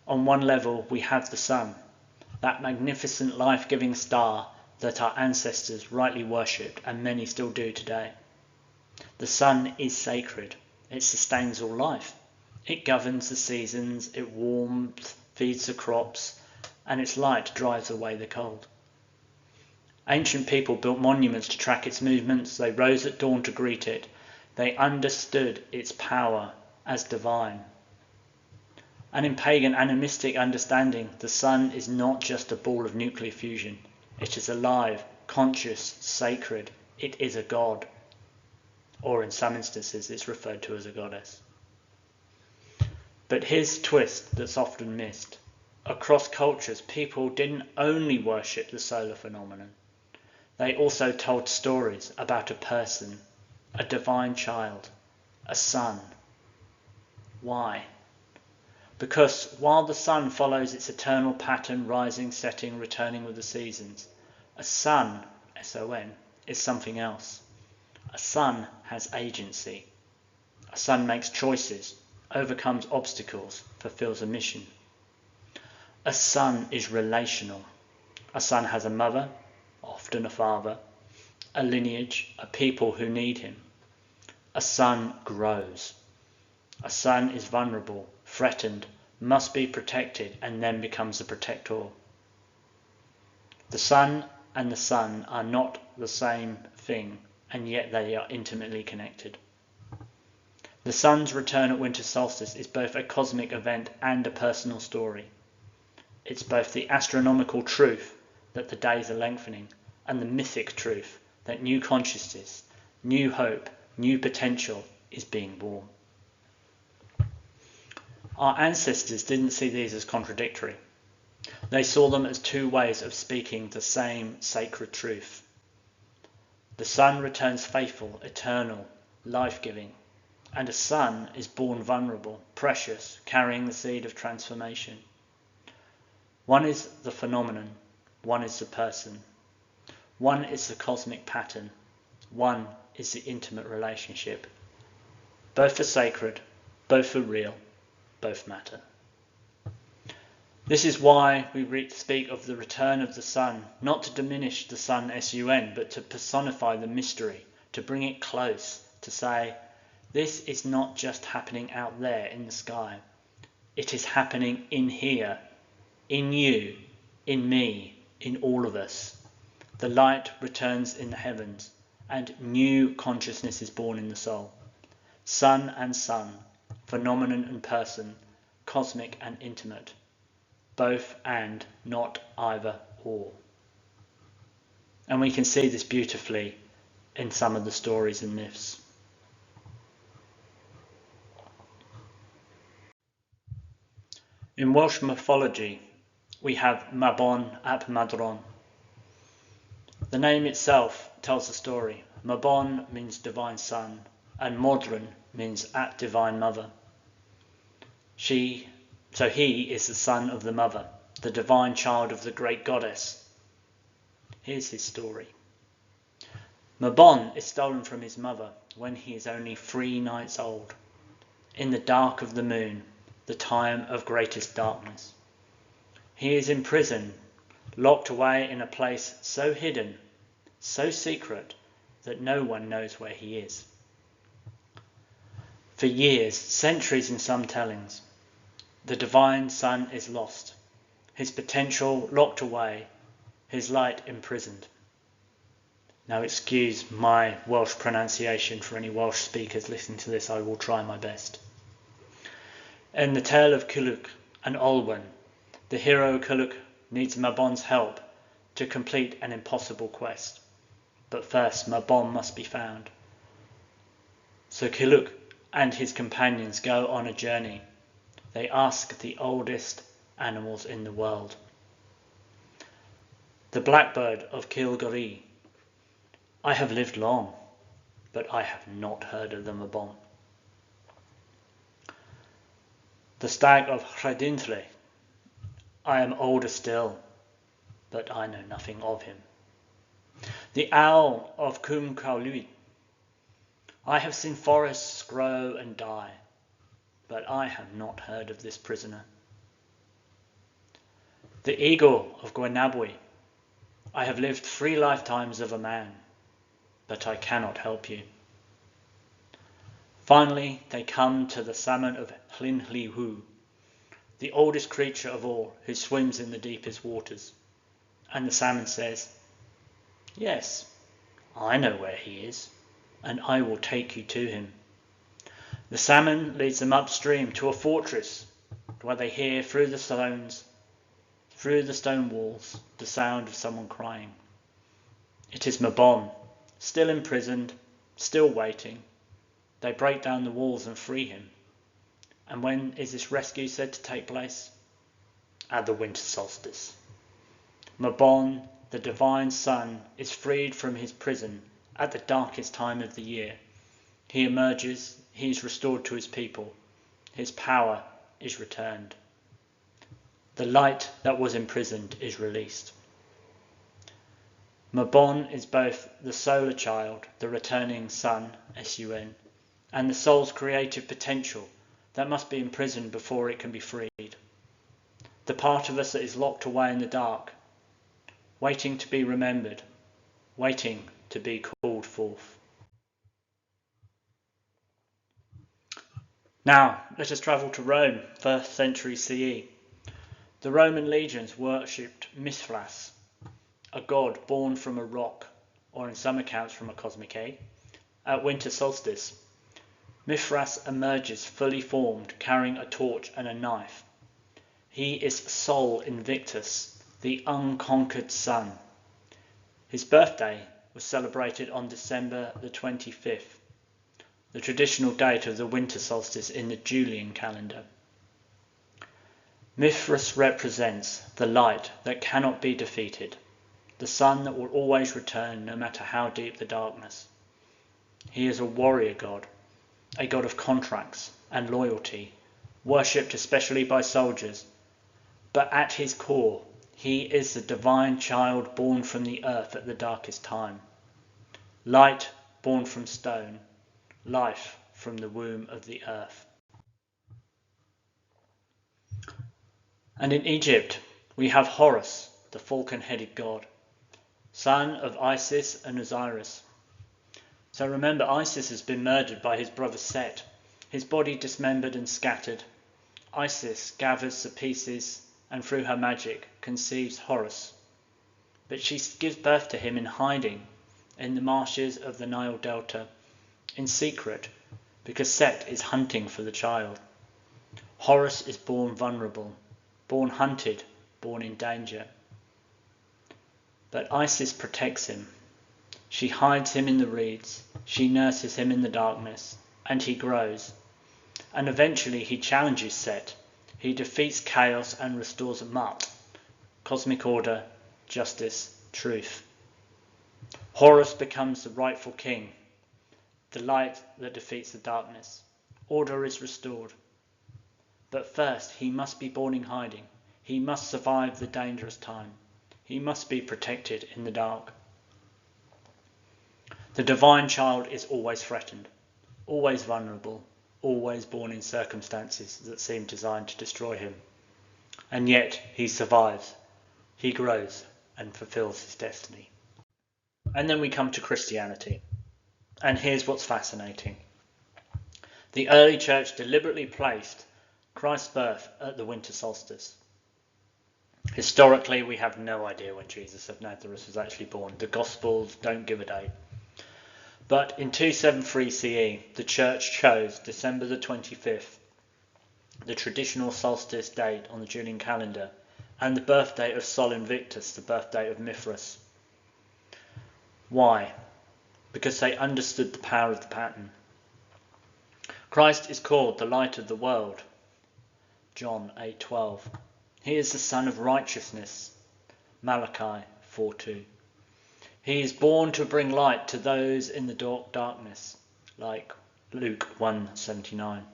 [SPEAKER 1] On one level, we have the sun, that magnificent life-giving star that our ancestors rightly worshipped and many still do today. The sun is sacred. It sustains all life. It governs the seasons, it warms, feeds the crops, and its light drives away the cold. Ancient people built monuments to track its movements. They rose at dawn to greet it. They understood its power as divine. And in pagan animistic understanding, the sun is not just a ball of nuclear fusion. It is alive, conscious, sacred. It is a god. Or in some instances, it's referred to as a goddess. But here's a twist that's often missed. Across cultures, people didn't only worship the solar phenomenon. They also told stories about a person, a divine child, a son. Why? Because while the sun follows its eternal pattern, rising, setting, returning with the seasons, a sun, S-O-N, is something else. A sun has agency. A sun makes choices, overcomes obstacles, fulfills a mission. A sun is relational. A sun has a mother, often a father, a lineage, a people who need him. A sun grows. A sun is vulnerable, threatened, must be protected, and then becomes a protector. The sun and the sun are not the same thing, and yet they are intimately connected. The sun's return at winter solstice is both a cosmic event and a personal story. It's both the astronomical truth that the days are lengthening and the mythic truth that new consciousness, new hope, new potential is being born. Our ancestors didn't see these as contradictory. They saw them as two ways of speaking the same sacred truth. The sun returns faithful, eternal, life-giving, and a sun is born vulnerable, precious, carrying the seed of transformation. One is the phenomenon, one is the person. One is the cosmic pattern, one is the intimate relationship. Both are sacred, both are real, both matter. This is why we speak of the return of the sun, not to diminish the sun, S-U-N, but to personify the mystery, to bring it close, to say, this is not just happening out there in the sky. It is happening in here, in you, in me, in all of us. The light returns in the heavens, and new consciousness is born in the soul. Sun and sun, phenomenon and person, cosmic and intimate. Both and, not either or. And we can see this beautifully in some of the stories and myths. In Welsh mythology, we have Mabon ap Madron. The name itself tells the story. Mabon means divine son, and Modron means at divine mother. So he is the son of the mother, the divine child of the great goddess. Here's his story. Mabon is stolen from his mother when he is only 3 nights old, in the dark of the moon, the time of greatest darkness. He is in prison, locked away in a place so hidden, so secret, that no one knows where he is. For years, centuries in some tellings, the divine son is lost, his potential locked away, his light imprisoned. Now excuse my Welsh pronunciation for any Welsh speakers listening to this, I will try my best. In the tale of Culhwch and Olwen, the hero Culhwch needs Mabon's help to complete an impossible quest. But first Mabon must be found. So Culhwch and his companions go on a journey. They ask the oldest animals in the world. The blackbird of Cilgwri. I have lived long, but I have not heard of the Mabon. The stag of Lladintre. I am older still, but I know nothing of him. The owl of Cwm Cawlwyd. I have seen forests grow and die, but I have not heard of this prisoner. The eagle of Gwynabwy. I have lived 3 lifetimes of a man, but I cannot help you. Finally, they come to the salmon of Llyn Lliw, the oldest creature of all who swims in the deepest waters. And the salmon says, yes, I know where he is, and I will take you to him. The salmon leads them upstream to a fortress where they hear through the stone walls, the sound of someone crying. It is Mabon, still imprisoned, still waiting. They break down the walls and free him. And when is this rescue said to take place? At the winter solstice. Mabon, the divine sun, is freed from his prison at the darkest time of the year. He emerges, he is restored to his people. His power is returned. The light that was imprisoned is released. Mabon is both the solar child, the returning sun, S-U-N, and the soul's creative potential that must be imprisoned before it can be freed. The part of us that is locked away in the dark, waiting to be remembered, waiting to be called forth. Now, let us travel to Rome, 1st century CE. The Roman legions worshipped Mithras, a god born from a rock, or in some accounts from a cosmic egg, at winter solstice. Mithras emerges fully formed, carrying a torch and a knife. He is Sol Invictus, the unconquered sun. His birthday was celebrated on December the 25th, the traditional date of the winter solstice in the Julian calendar. Mithras represents the light that cannot be defeated, the sun that will always return no matter how deep the darkness. He is a warrior god, a god of contracts and loyalty, worshipped especially by soldiers, but at his core, he is the divine child born from the earth at the darkest time. Light born from stone, life from the womb of the earth. And in Egypt, we have Horus, the falcon-headed god, son of Isis and Osiris. So remember, Isis has been murdered by his brother Set, his body dismembered and scattered. Isis gathers the pieces and through her magic conceives Horus. But she gives birth to him in hiding in the marshes of the Nile Delta, in secret, because Set is hunting for the child. Horus is born vulnerable, born hunted, born in danger. But Isis protects him. She hides him in the reeds, she nurses him in the darkness, and he grows. And eventually he challenges Set. He defeats chaos and restores Mut, cosmic order, justice, truth. Horus becomes the rightful king, the light that defeats the darkness. Order is restored. But first he must be born in hiding. He must survive the dangerous time. He must be protected in the dark. The divine child is always threatened, always vulnerable, always born in circumstances that seem designed to destroy him. And yet he survives, he grows and fulfills his destiny. And then we come to Christianity. And here's what's fascinating. The early church deliberately placed Christ's birth at the winter solstice. Historically, we have no idea when Jesus of Nazareth was actually born. The Gospels don't give a date. But in 273 CE, the Church chose December the 25th, the traditional solstice date on the Julian calendar, and the birthday of Sol Invictus, the birthday of Mithras. Why? Because they understood the power of the pattern. Christ is called the light of the world, John 8:12. He is the Son of righteousness, Malachi 4:2. He is born to bring light to those in the darkness, like Luke 1:79.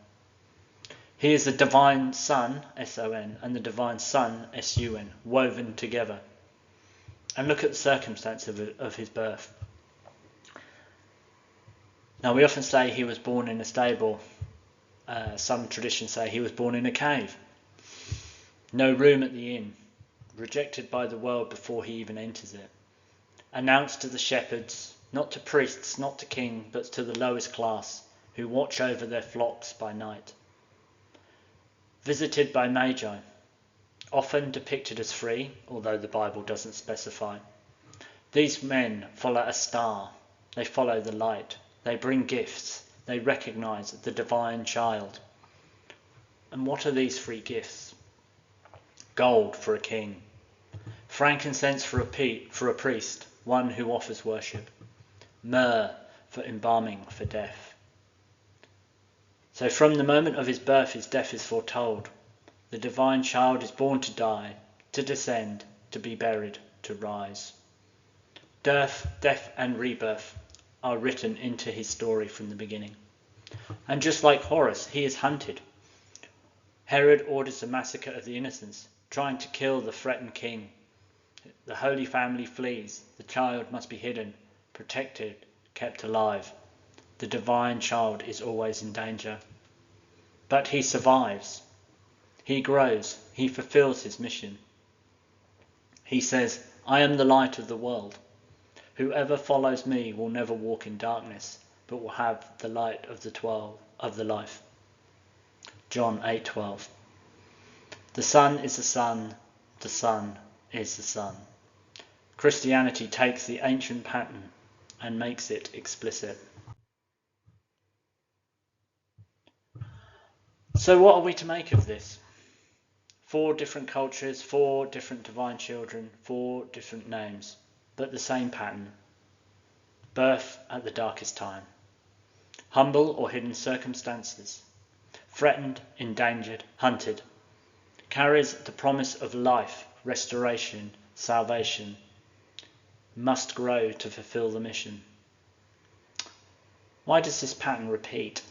[SPEAKER 1] He is the divine Son, S-O-N, and the divine Son, S-U-N, woven together. And look at the circumstance of his birth. Now, we often say he was born in a stable. Some traditions say he was born in a cave. No room at the inn. Rejected by the world before he even enters it. Announced to the shepherds, not to priests, not to king, but to the lowest class, who watch over their flocks by night. Visited by magi, often depicted as free, although the Bible doesn't specify. These men follow a star. They follow the light. They bring gifts. They recognize the divine child. And what are these free gifts? Gold for a king. Frankincense for a priest, one who offers worship. Myrrh for embalming for death. So from the moment of his birth, his death is foretold. The divine child is born to die, to descend, to be buried, to rise. Death and rebirth are written into his story from the beginning. And just like Horus, he is hunted. Herod orders the massacre of the innocents, trying to kill the threatened king. The Holy Family flees. The child must be hidden, protected, kept alive. The divine child is always in danger. But he survives. He grows. He fulfills his mission. He says, I am the light of the world. Whoever follows me will never walk in darkness, but will have the light of the life. John 8:12. The Son is the Son. The Son is the Son. Christianity takes the ancient pattern and makes it explicit. So what are we to make of this? 4 different cultures, 4 different divine children, 4 different names, but the same pattern. Birth at the darkest time. Humble or hidden circumstances. Threatened, endangered, hunted. Carries the promise of life, restoration, salvation. Must grow to fulfill the mission. Why does this pattern repeat?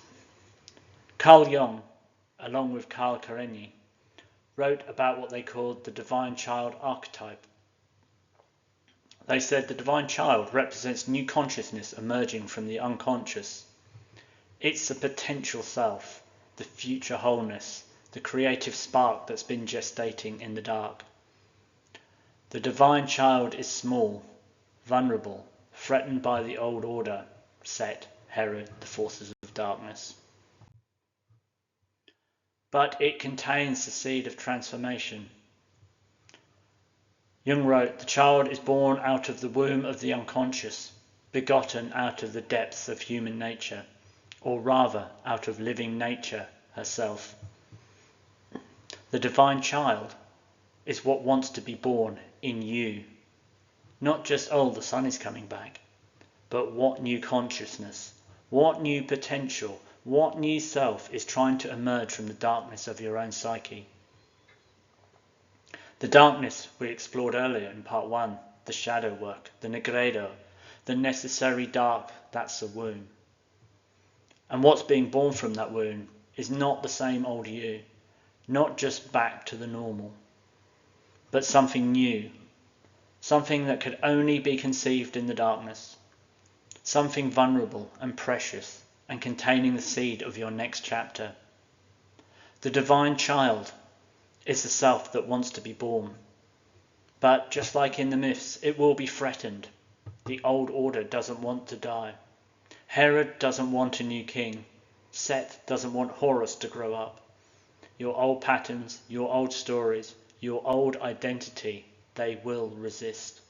[SPEAKER 1] Carl Jung, along with Carl Karenyi, wrote about what they called the divine child archetype. They said the divine child represents new consciousness emerging from the unconscious. It's the potential self, the future wholeness, the creative spark that's been gestating in the dark. The divine child is small, vulnerable, threatened by the old order, Set, Herod, the forces of darkness. But it contains the seed of transformation. Jung wrote, the child is born out of the womb of the unconscious, begotten out of the depths of human nature, or rather out of living nature herself. The divine child is what wants to be born in you. Not just, the sun is coming back, but what new consciousness, what new potential, what new self is trying to emerge from the darkness of your own psyche. The darkness we explored earlier in part 1, the shadow work, the negredo, the necessary dark, that's the womb. And what's being born from that womb is not the same old you, not just back to the normal, but something new, something that could only be conceived in the darkness, something vulnerable and precious and containing the seed of your next chapter. The divine child is the self that wants to be born. But just like in the myths, it will be threatened. The old order doesn't want to die. Herod doesn't want a new king. Set doesn't want Horus to grow up. Your old patterns, your old stories, your old identity, they will resist.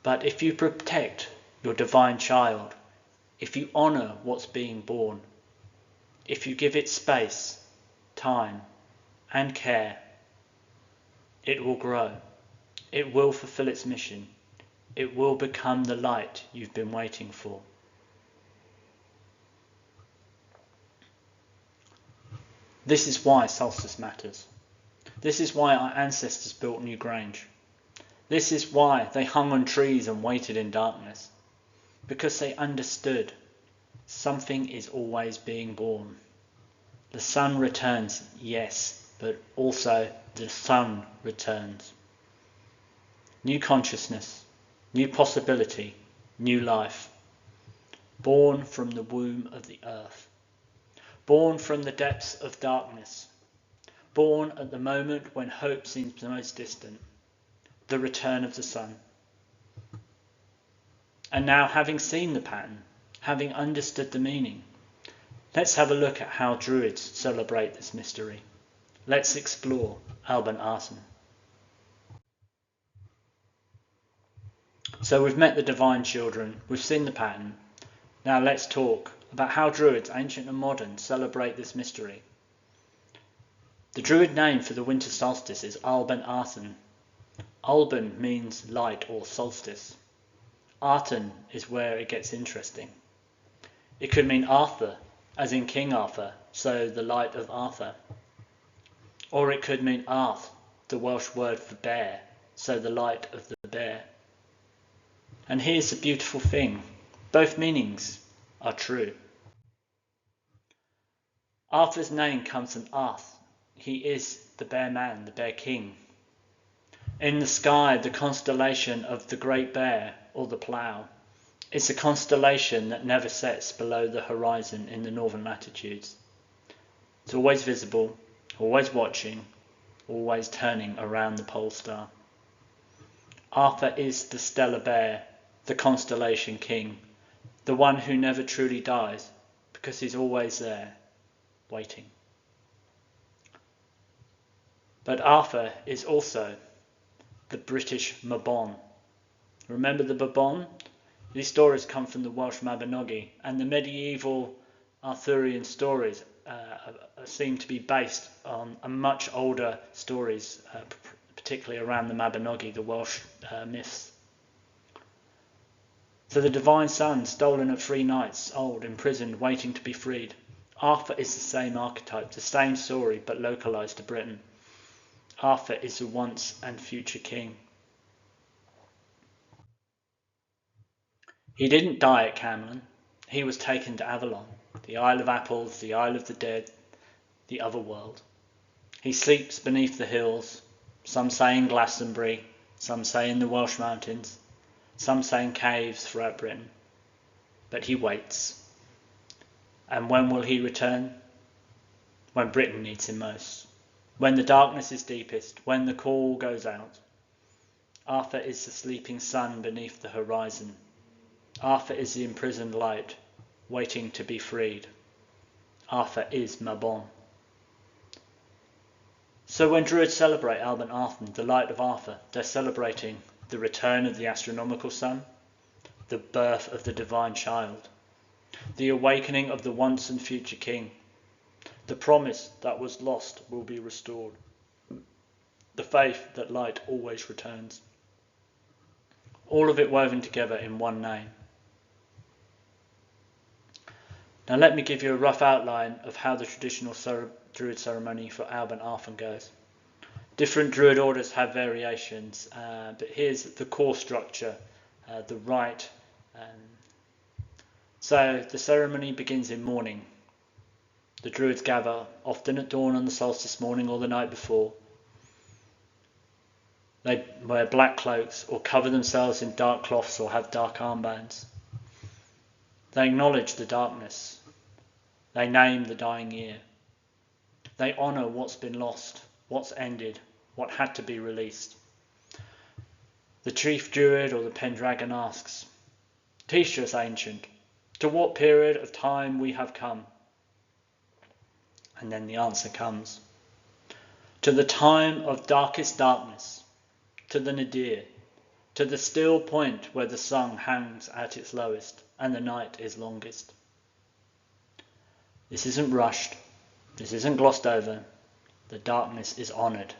[SPEAKER 1] But if you protect your divine child, if you honour what's being born, if you give it space, time, and care, it will grow. It will fulfill its mission. It will become the light you've been waiting for. This is why solstice matters. This is why our ancestors built Newgrange. This is why they hung on trees and waited in darkness. Because they understood something is always being born. The sun returns, yes, but also the sun returns. New consciousness, new possibility, new life. Born from the womb of the earth. Born from the depths of darkness. Born at the moment when hope seems the most distant. The return of the sun. And now, having seen the pattern, having understood the meaning, let's have a look at how Druids celebrate this mystery. Let's explore Alban Arsen. So we've met the divine children, we've seen the pattern. Now let's talk about how Druids, ancient and modern, celebrate this mystery. The Druid name for the winter solstice is Alban Arsen. Alban means light or solstice. Arten is where it gets interesting. It could mean Arthur, as in King Arthur, so the light of Arthur. Or it could mean Arth, the Welsh word for bear, so the light of the bear. And here's the beautiful thing, both meanings are true. Arthur's name comes from Arth. He is the bear man, the bear king. In the sky, the constellation of the Great Bear, or the Plough, is a constellation that never sets below the horizon in the northern latitudes. It's always visible, always watching, always turning around the pole star. Arthur is the stellar bear, the constellation king, the one who never truly dies, because he's always there, waiting. But Arthur is also the British Mabon. Remember the Mabon? These stories come from the Welsh Mabinogi, and the medieval Arthurian stories seem to be based on much older stories, particularly around the Mabinogi, the Welsh myths. So the divine son, stolen at 3 nights old, imprisoned, waiting to be freed. Arthur is the same archetype, the same story, but localised to Britain. Arthur is the once and future king. He didn't die at Camlann. He was taken to Avalon, the Isle of Apples, the Isle of the Dead, the other world. He sleeps beneath the hills, some say in Glastonbury, some say in the Welsh mountains, some say in caves throughout Britain. But he waits. And when will he return? When Britain needs him most. When the darkness is deepest, when the call goes out. Arthur is the sleeping sun beneath the horizon. Arthur is the imprisoned light, waiting to be freed. Arthur is Mabon. So when Druids celebrate Alban Arsen, the light of Arthur, they're celebrating the return of the astronomical sun, the birth of the divine child, the awakening of the once and future king, the promise that was lost will be restored, the faith that light always returns. All of it woven together in one name. Now let me give you a rough outline of how the traditional Druid ceremony for Alban Arsen goes. Different Druid orders have variations, but here's the core structure, the rite. So the ceremony begins in morning. The Druids gather, often at dawn on the solstice morning or the night before. They wear black cloaks or cover themselves in dark cloths or have dark armbands. They acknowledge the darkness. They name the dying year. They honour what's been lost, what's ended, what had to be released. The chief Druid or the Pendragon asks, "Teach us, ancient, to what period of time we have come?" And then the answer comes. to the time of darkest darkness, to the nadir, to the still point where the sun hangs at its lowest and the night is longest. This isn't rushed, this isn't glossed over, the darkness is honoured,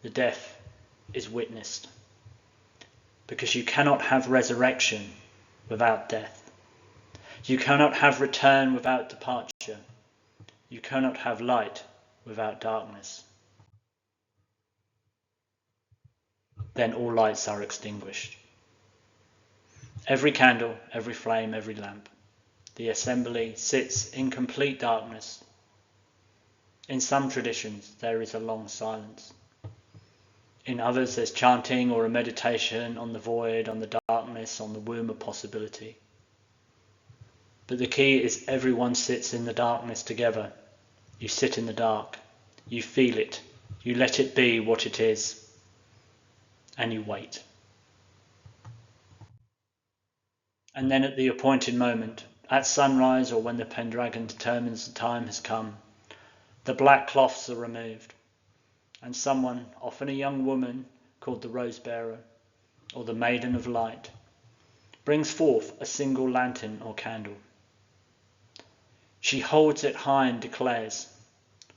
[SPEAKER 1] the death is witnessed. Because you cannot have resurrection without death. You cannot have return without departure. You cannot have light without darkness. Then all lights are extinguished. Every candle, every flame, every lamp. The assembly sits in complete darkness. In some traditions there is a long silence. In others there's chanting or a meditation on the void, on the darkness, on the womb of possibility. But the key is everyone sits in the darkness together. You sit in the dark, you feel it, you let it be what it is, and you wait. And then at the appointed moment, at sunrise or when the Pendragon determines the time has come, the black cloths are removed, and someone, often a young woman called the Rose Bearer, or the Maiden of Light, brings forth a single lantern or candle. She holds it high and declares,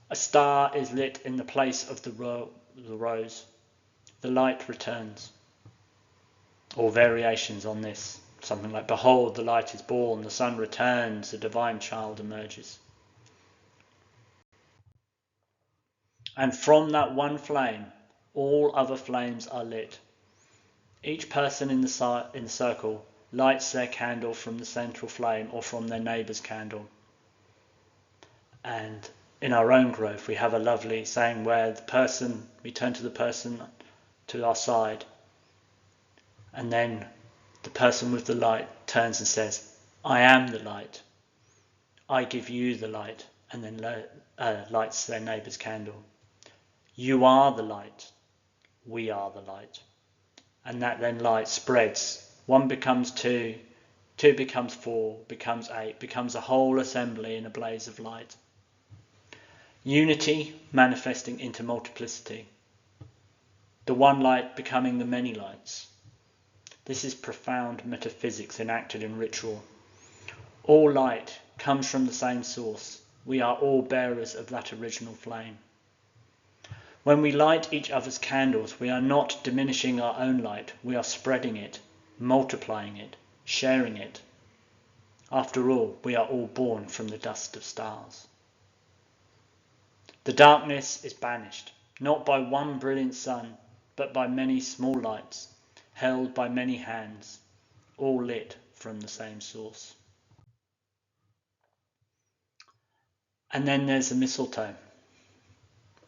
[SPEAKER 1] "A star is lit in the place of the rose. The light returns." Or variations on this, something like, "Behold, the light is born, the sun returns, the divine child emerges." And from that one flame, all other flames are lit. Each person in the circle lights their candle from the central flame or from their neighbour's candle. And in our own grove, we have a lovely saying where we turn to the person to our side, and then the person with the light turns and says, "I am the light. I give you the light," and then lights their neighbour's candle. "You are the light. We are the light." And that then light spreads. One becomes two, two becomes four, becomes eight, becomes a whole assembly in a blaze of light. Unity manifesting into multiplicity. The one light becoming the many lights. This is profound metaphysics enacted in ritual. All light comes from the same source. We are all bearers of that original flame. When we light each other's candles, we are not diminishing our own light. We are spreading it, multiplying it, sharing it. After all, we are all born from the dust of stars. The darkness is banished, not by one brilliant sun, but by many small lights, held by many hands, all lit from the same source. And then there's the mistletoe.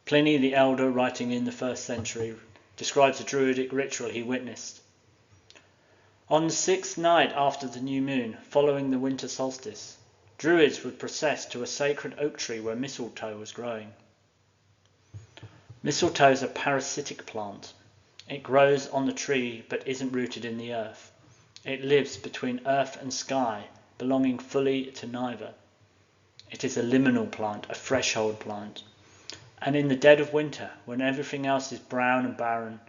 [SPEAKER 1] Pliny the Elder, writing in the 1st century, describes a Druidic ritual he witnessed. On the 6th night after the new moon, following the winter solstice, Druids would process to a sacred oak tree where mistletoe was growing. Mistletoe is a parasitic plant. It grows on the tree but isn't rooted in the earth. It lives between earth and sky, belonging fully to neither. It is a liminal plant, a threshold plant. And in the dead of winter, when everything else is brown and barren,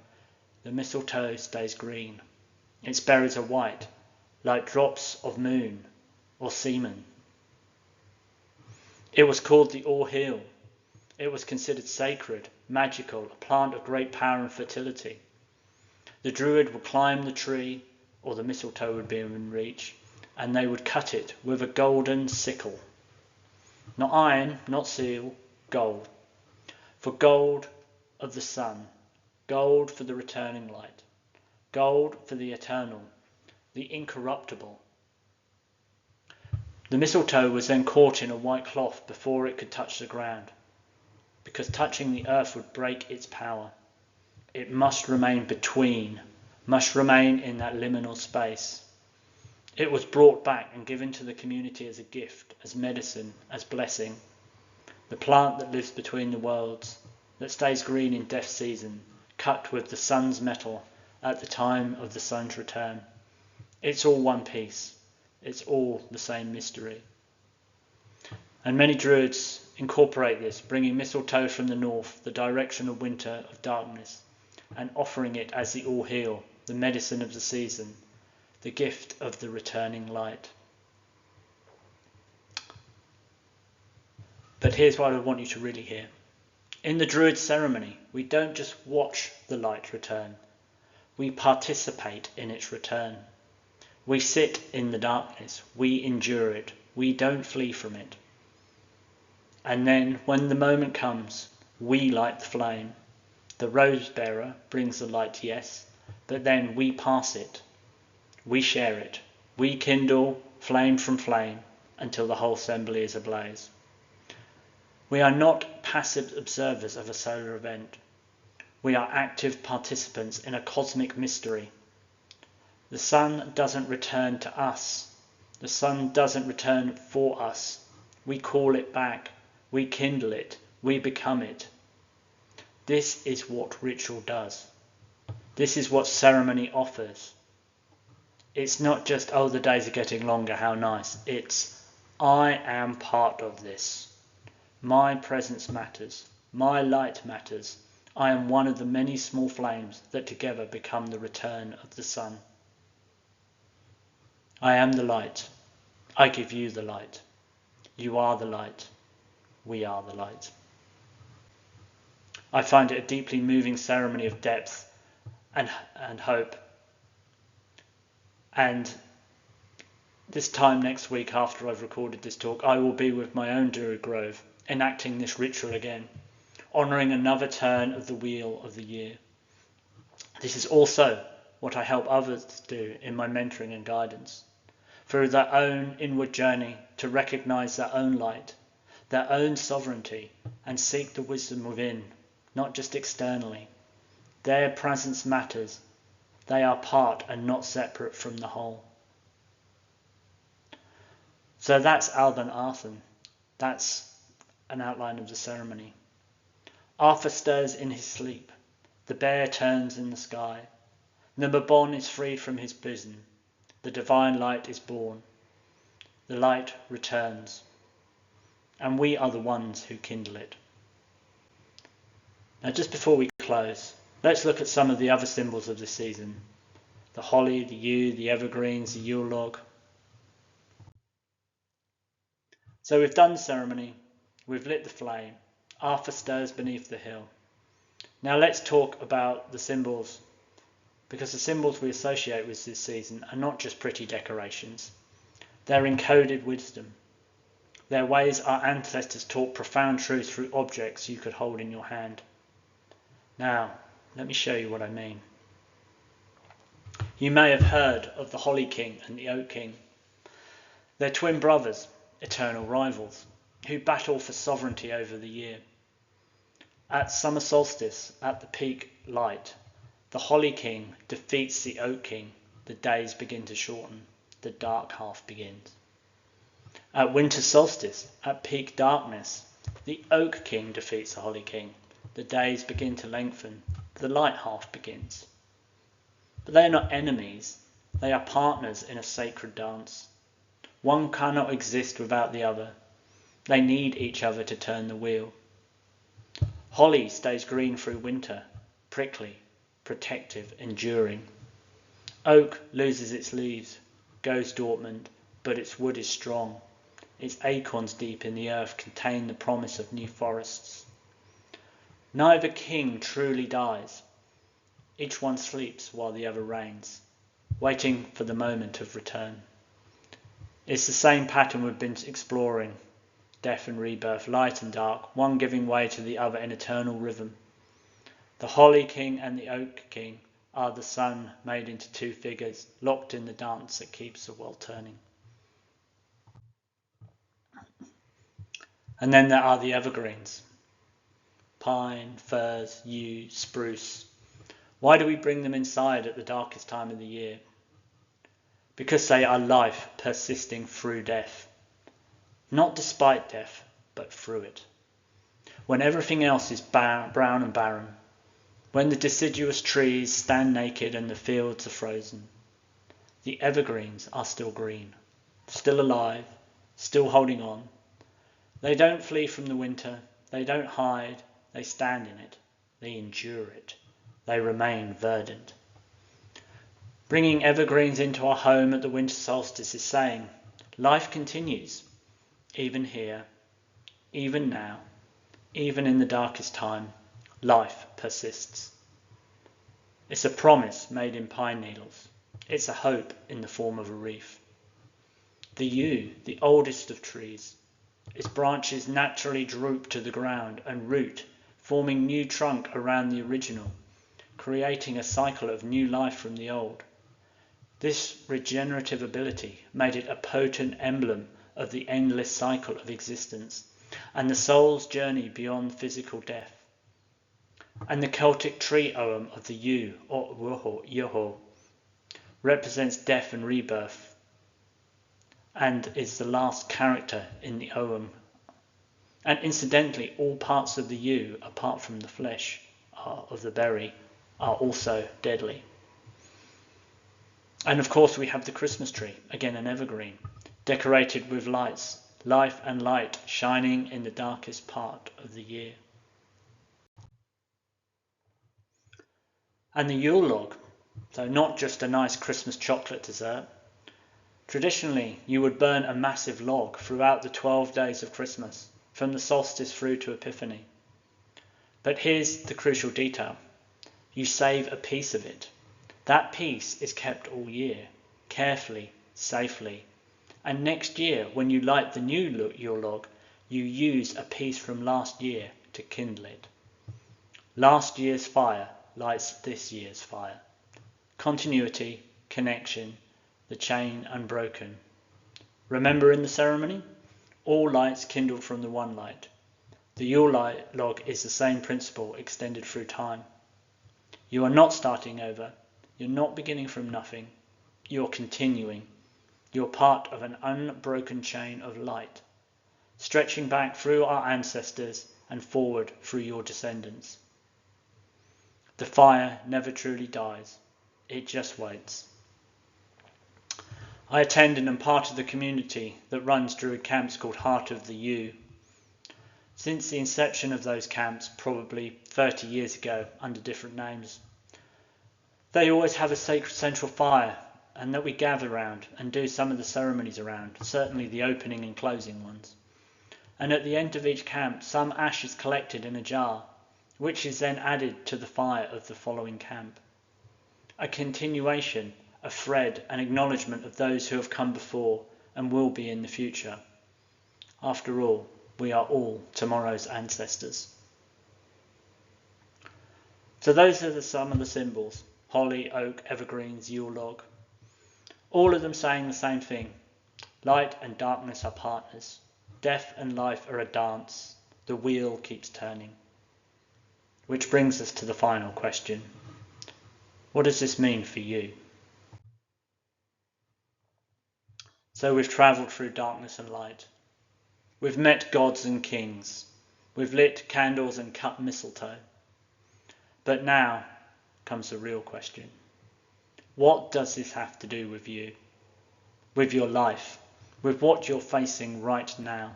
[SPEAKER 1] the mistletoe stays green. Its berries are white, like drops of moon or semen. It was called the All-Heal. It was considered sacred, magical, a plant of great power and fertility. The Druid would climb the tree, or the mistletoe would be in reach, and they would cut it with a golden sickle. Not iron, not steel, gold. For gold of the sun, gold for the returning light, gold for the eternal, the incorruptible. The mistletoe was then caught in a white cloth before it could touch the ground, because touching the earth would break its power. It must remain must remain in that liminal space. It was brought back and given to the community as a gift, as medicine, as blessing. The plant that lives between the worlds, that stays green in death season, cut with the sun's metal at the time of the sun's return. It's all one piece. It's all the same mystery. And many Druids incorporate this, bringing mistletoe from the north, the direction of winter, of darkness, and offering it as the all-heal, the medicine of the season, the gift of the returning light. But here's what I want you to really hear. In the Druid ceremony, we don't just watch the light return, we participate in its return. We sit in the darkness, we endure it, we don't flee from it. And then when the moment comes, we light the flame. The rose bearer brings the light, yes, but then we pass it. We share it. We kindle flame from flame until the whole assembly is ablaze. We are not passive observers of a solar event. We are active participants in a cosmic mystery. The sun doesn't return to us. The sun doesn't return for us. We call it back. We kindle it. We become it. This is what ritual does. This is what ceremony offers. It's not just, oh, the days are getting longer, how nice. It's, I am part of this. My presence matters. My light matters. I am one of the many small flames that together become the return of the sun. I am the light. I give you the light. You are the light. We are the light. I find it a deeply moving ceremony of depth and hope. And this time next week, after I've recorded this talk, I will be with my own Druid Grove, enacting this ritual again, honouring another turn of the wheel of the year. This is also what I help others do in my mentoring and guidance, through their own inward journey to recognise their own light, their own sovereignty, and seek the wisdom within, not just externally. Their presence matters. They are part and not separate from the whole. So that's Alban Arthur. That's an outline of the ceremony. Arthur stirs in his sleep. The bear turns in the sky. The Mabon is freed from his prison. The divine light is born. The light returns. And we are the ones who kindle it. Now, just before we close, let's look at some of the other symbols of this season. The holly, the yew, the evergreens, the Yule log. So we've done the ceremony. We've lit the flame. Arthur stirs beneath the hill. Now let's talk about the symbols, because the symbols we associate with this season are not just pretty decorations. They're encoded wisdom. They're ways our ancestors taught profound truths through objects you could hold in your hand. Now, let me show you what I mean. You may have heard of the Holly King and the Oak King. They're twin brothers, eternal rivals, who battle for sovereignty over the year. At summer solstice, at the peak light, the Holly King defeats the Oak King. The days begin to shorten. The dark half begins. At winter solstice, at peak darkness, the Oak King defeats the Holly King. The days begin to lengthen. The light half begins. But they are not enemies. They are partners in a sacred dance. One cannot exist without the other. They need each other to turn the wheel. Holly stays green through winter, prickly, protective, enduring. Oak loses its leaves, goes dormant, but its wood is strong. Its acorns deep in the earth contain the promise of new forests. Neither king truly dies. Each one sleeps while the other reigns, waiting for the moment of return. It's the same pattern we've been exploring. Death and rebirth, light and dark, one giving way to the other in eternal rhythm. The Holly King and the Oak King are the sun made into two figures, locked in the dance that keeps the world turning. And then there are the evergreens. Pine, firs, yew, spruce. Why do we bring them inside at the darkest time of the year? Because they are life persisting through death. Not despite death, but through it. When everything else is brown and barren. When the deciduous trees stand naked and the fields are frozen. The evergreens are still green, still alive, still holding on. They don't flee from the winter, they don't hide, they stand in it, they endure it, they remain verdant. Bringing evergreens into our home at the winter solstice is saying, life continues, even here, even now, even in the darkest time, life persists. It's a promise made in pine needles. It's a hope in the form of a reef. The yew, the oldest of trees, its branches naturally droop to the ground and root, forming new trunk around the original, creating a cycle of new life from the old. This regenerative ability made it a potent emblem of the endless cycle of existence and the soul's journey beyond physical death. And the Celtic tree ogham of the yew, or Yoho, represents death and rebirth, and is the last character in the ogham. And incidentally, all parts of the yew, apart from the flesh of the berry, are also deadly. And of course we have the Christmas tree, again an evergreen, decorated with lights, life and light shining in the darkest part of the year. And the Yule log, so not just a nice Christmas chocolate dessert. Traditionally, you would burn a massive log throughout the 12 days of Christmas, from the solstice through to Epiphany. But here's the crucial detail. You save a piece of it. That piece is kept all year, carefully, safely. And next year, when you light the new Yule log, you use a piece from last year to kindle it. Last year's fire lights this year's fire. Continuity, connection, the chain unbroken. Remember in the ceremony? All lights kindled from the one light. The Yule log is the same principle extended through time. You are not starting over. You're not beginning from nothing. You're continuing. You're part of an unbroken chain of light, stretching back through our ancestors and forward through your descendants. The fire never truly dies. It just waits. I attend and am part of the community that runs Druid camps called Heart of the Yew. Since the inception of those camps, probably 30 years ago, under different names, they always have a sacred central fire, and that we gather around and do some of the ceremonies around, certainly the opening and closing ones. And at the end of each camp, some ash is collected in a jar, which is then added to the fire of the following camp. A continuation, a thread, an acknowledgement of those who have come before and will be in the future. After all, we are all tomorrow's ancestors. So those are some of the symbols: holly, oak, evergreens, Yule log. All of them saying the same thing. Light and darkness are partners. Death and life are a dance. The wheel keeps turning. Which brings us to the final question. What does this mean for you? So we've travelled through darkness and light. We've met gods and kings. We've lit candles and cut mistletoe. But now comes the real question. What does this have to do with you? With your life? With what you're facing right now?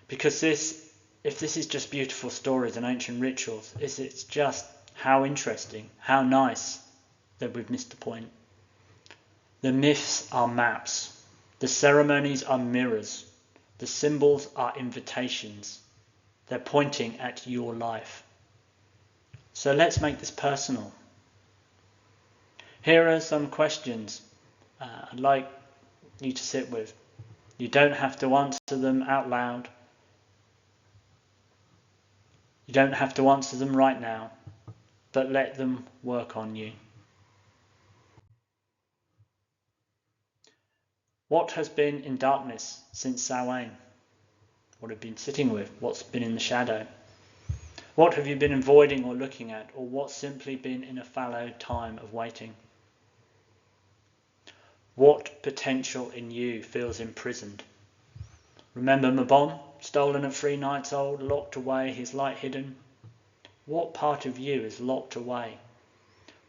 [SPEAKER 1] Because if this is just beautiful stories and ancient rituals, it's just how interesting, how nice that we've missed the point. The myths are maps. The ceremonies are mirrors. The symbols are invitations. They're pointing at your life. So let's make this personal. Here are some questions I'd like you to sit with. You don't have to answer them out loud. You don't have to answer them right now, but let them work on you. What has been in darkness since Samhain? What have you been sitting with? What's been in the shadow? What have you been avoiding or looking at, or what's simply been in a fallow time of waiting? What potential in you feels imprisoned? Remember Mabon, stolen at 3 nights old, locked away, his light hidden? What part of you is locked away?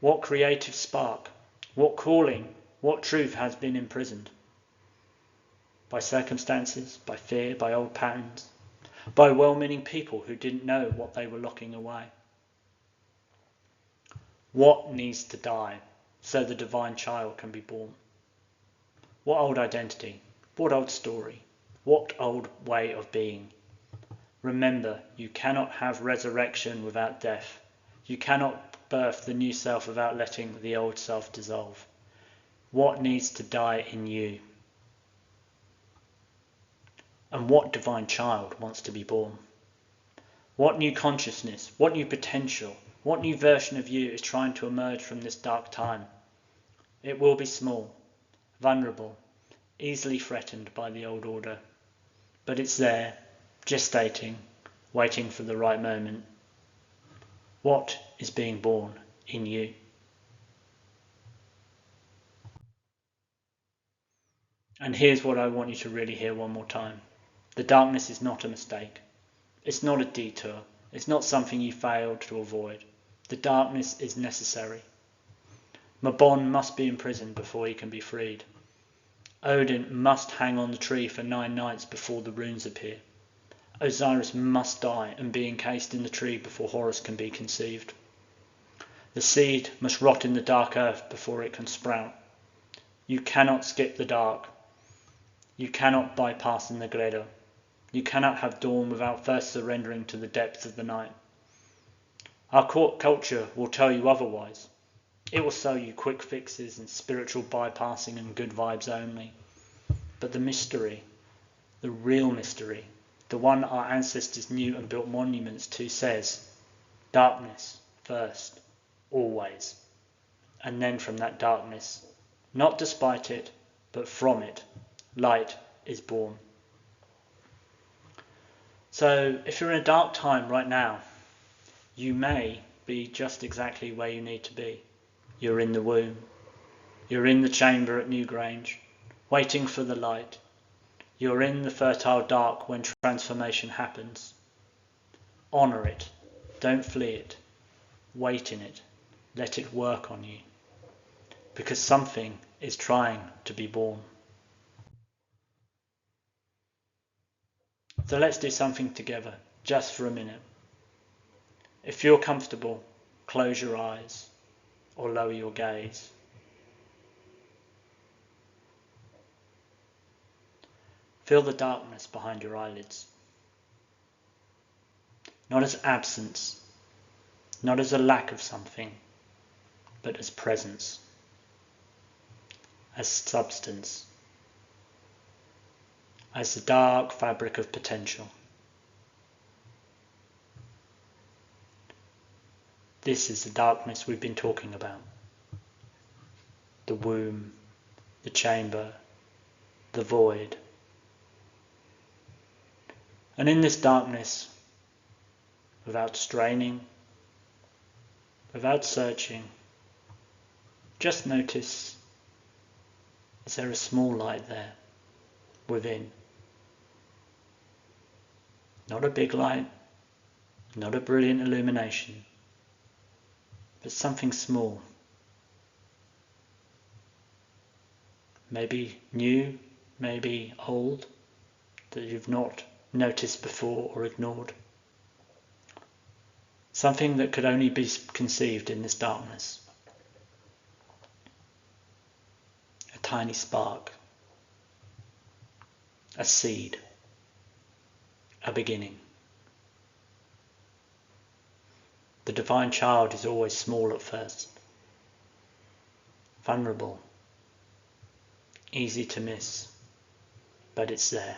[SPEAKER 1] What creative spark? What calling? What truth has been imprisoned? By circumstances, by fear, by old patterns, by well-meaning people who didn't know what they were locking away. What needs to die so the divine child can be born? What old identity? What old story? What old way of being? Remember, you cannot have resurrection without death. You cannot birth the new self without letting the old self dissolve. What needs to die in you? And what divine child wants to be born? What new consciousness, what new potential, what new version of you is trying to emerge from this dark time? It will be small, vulnerable, easily threatened by the old order, but it's there, gestating, waiting for the right moment. What is being born in you? And here's what I want you to really hear one more time. The darkness is not a mistake. It's not a detour. It's not something you failed to avoid. The darkness is necessary. Mabon must be imprisoned before he can be freed. Odin must hang on the tree for 9 nights before the runes appear. Osiris must die and be encased in the tree before Horus can be conceived. The seed must rot in the dark earth before it can sprout. You cannot skip the dark. You cannot bypass the Newgrange. You cannot have dawn without first surrendering to the depths of the night. Our culture will tell you otherwise. It will sell you quick fixes and spiritual bypassing and good vibes only. But the mystery, the real mystery, the one our ancestors knew and built monuments to, says, darkness first, always. And then from that darkness, not despite it, but from it, light is born. So if you're in a dark time right now, you may be just exactly where you need to be. You're in the womb. You're in the chamber at Newgrange, waiting for the light. You're in the fertile dark when transformation happens. Honour it. Don't flee it. Wait in it. Let it work on you. Because something is trying to be born. So let's do something together, just for a minute. If you're comfortable, close your eyes or lower your gaze. Feel the darkness behind your eyelids. Not as absence, not as a lack of something, but as presence, as substance, as the dark fabric of potential. This is the darkness we've been talking about. The womb, the chamber, the void. And in this darkness, without straining, without searching, just notice, is there a small light there within? Not a big light, not a brilliant illumination, but something small. Maybe new, maybe old, that you've not noticed before or ignored. Something that could only be conceived in this darkness. A tiny spark. A seed. A beginning. The divine child is always small at first. Vulnerable. Easy to miss. But it's there.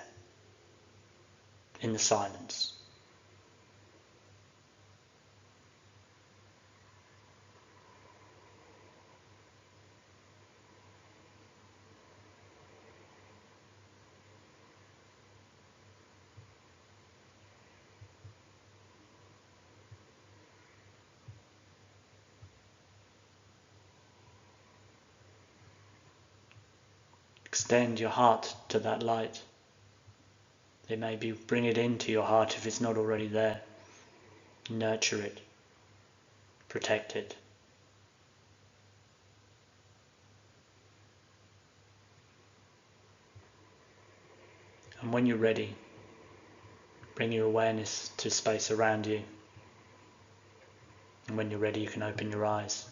[SPEAKER 1] In the silence. Extend your heart to that light. Maybe bring it into your heart if it's not already there. Nurture it. Protect it. And when you're ready, bring your awareness to space around you. And when you're ready, you can open your eyes.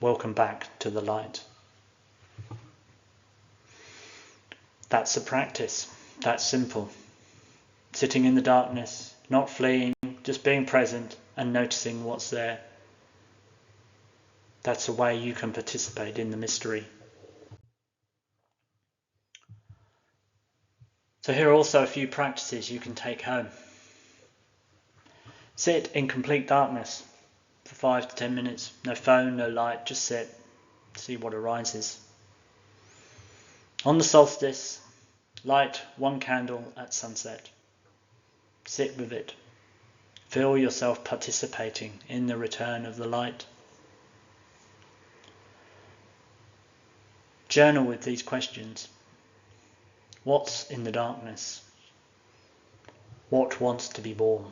[SPEAKER 1] Welcome back to the light. That's the practice. That's simple. Sitting in the darkness, not fleeing, just being present and noticing what's there. That's a way you can participate in the mystery. So here are also a few practices you can take home. Sit in complete darkness for 5 to 10 minutes. No phone, no light, just sit. See what arises. On the solstice, light one candle at sunset. Sit with it. Feel yourself participating in the return of the light. Journal with these questions. What's in the darkness? What wants to be born?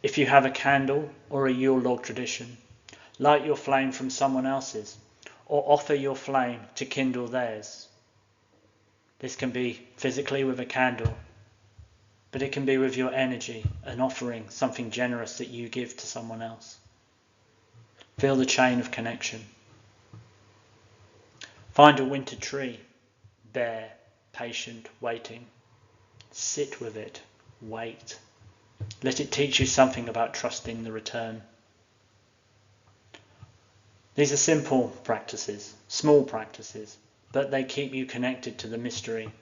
[SPEAKER 1] If you have a candle or a Yule log tradition, light your flame from someone else's, or offer your flame to kindle theirs. This can be physically with a candle, but it can be with your energy and offering something generous that you give to someone else. Feel the chain of connection. Find a winter tree, bare, patient, waiting. Sit with it, wait. Let it teach you something about trusting the return. These are simple practices, small practices, but they keep you connected to the mystery.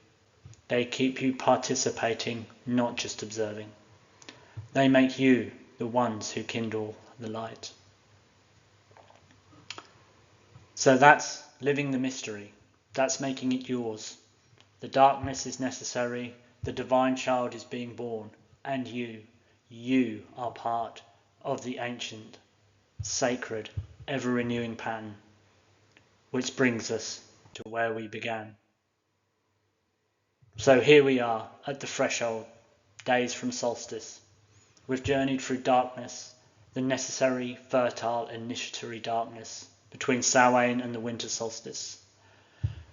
[SPEAKER 1] They keep you participating, not just observing. They make you the ones who kindle the light. So that's living the mystery. That's making it yours. The darkness is necessary. The divine child is being born. And you are part of the ancient, sacred, ever-renewing pattern, which brings us to where we began. So here we are at the threshold, days from solstice. We've journeyed through darkness, the necessary, fertile, initiatory darkness between Samhain and the winter solstice.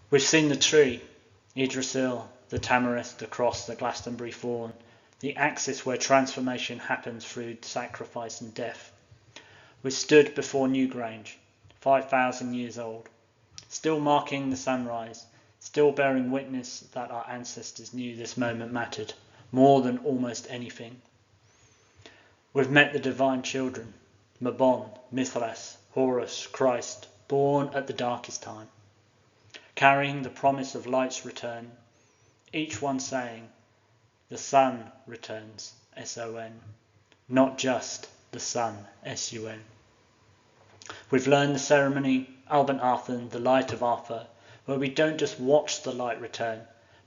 [SPEAKER 1] We've seen the tree, Yggdrasil, the tamarisk, the cross, the Glastonbury Thorn, the axis where transformation happens through sacrifice and death. We stood before Newgrange, 5,000 years old, still marking the sunrise, still bearing witness that our ancestors knew this moment mattered more than almost anything. We've met the divine children, Mabon, Mithras, Horus, Christ, born at the darkest time, carrying the promise of light's return, each one saying, the sun returns, S-O-N, not just the sun, S-U-N. We've learned the ceremony, Alban Arthur, the light of Arthur, where we don't just watch the light return,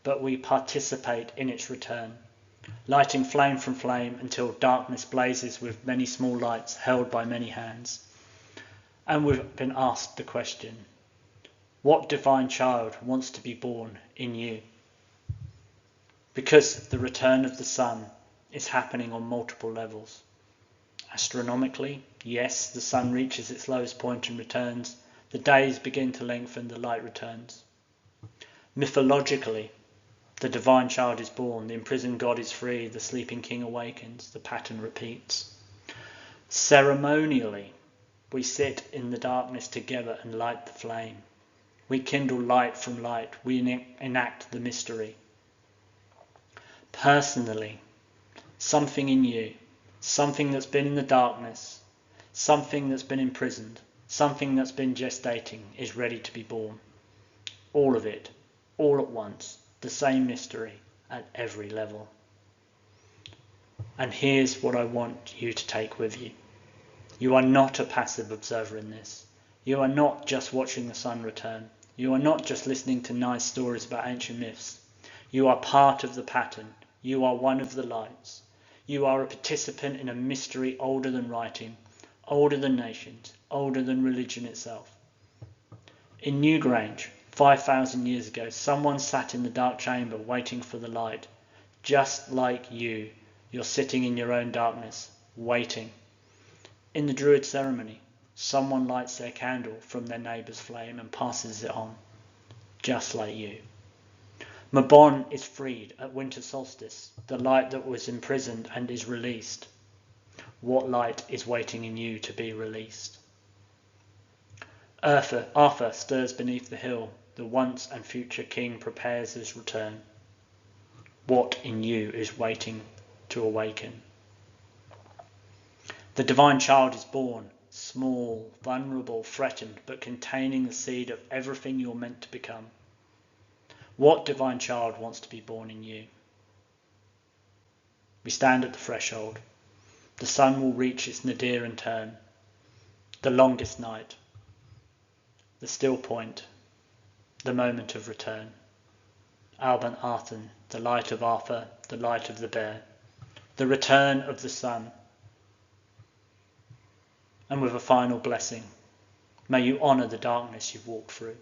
[SPEAKER 1] but we participate in its return, lighting flame from flame until darkness blazes with many small lights held by many hands. And we've been asked the question, what divine child wants to be born in you? Because the return of the sun is happening on multiple levels. Astronomically, yes, the sun reaches its lowest point and returns. The days begin to lengthen, the light returns. Mythologically, the divine child is born, the imprisoned god is free, the sleeping king awakens, the pattern repeats. Ceremonially, we sit in the darkness together and light the flame. We kindle light from light, we enact the mystery. Personally, something in you, something that's been in the darkness, something that's been imprisoned, something that's been gestating is ready to be born. All of it, all at once, the same mystery at every level. And here's what I want you to take with you. You are not a passive observer in this. You are not just watching the sun return. You are not just listening to nice stories about ancient myths. You are part of the pattern. You are one of the lights. You are a participant in a mystery older than writing, older than nations, older than religion itself. In Newgrange, 5,000 years ago, someone sat in the dark chamber waiting for the light. Just like you, you're sitting in your own darkness, waiting. In the Druid ceremony, Someone lights their candle from their neighbour's flame and passes it on, just like you. Mabon is freed at winter solstice, the light that was imprisoned and is released. What light is waiting in you to be released? Arthur stirs beneath the hill, the once and future king prepares his return. What in you is waiting to awaken? The divine child is born, small, vulnerable, threatened, but containing the seed of everything you're meant to become. What divine child wants to be born in you? We stand at the threshold. The sun will reach its nadir and turn. The longest night. The still point. The moment of return. Alban Arthur, the light of Arthur, the light of the bear. The return of the sun. And with a final blessing, may you honour the darkness you've walked through.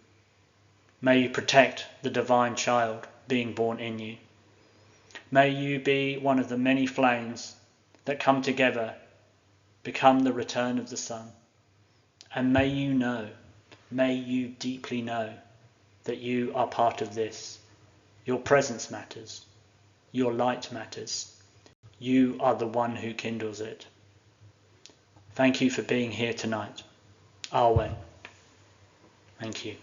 [SPEAKER 1] May you protect the divine child being born in you. May you be one of the many flames that come together, become the return of the sun. And may you deeply know that you are part of this. Your presence matters. Your light matters. You are the one who kindles it. Thank you for being here tonight. Arwen. Thank you.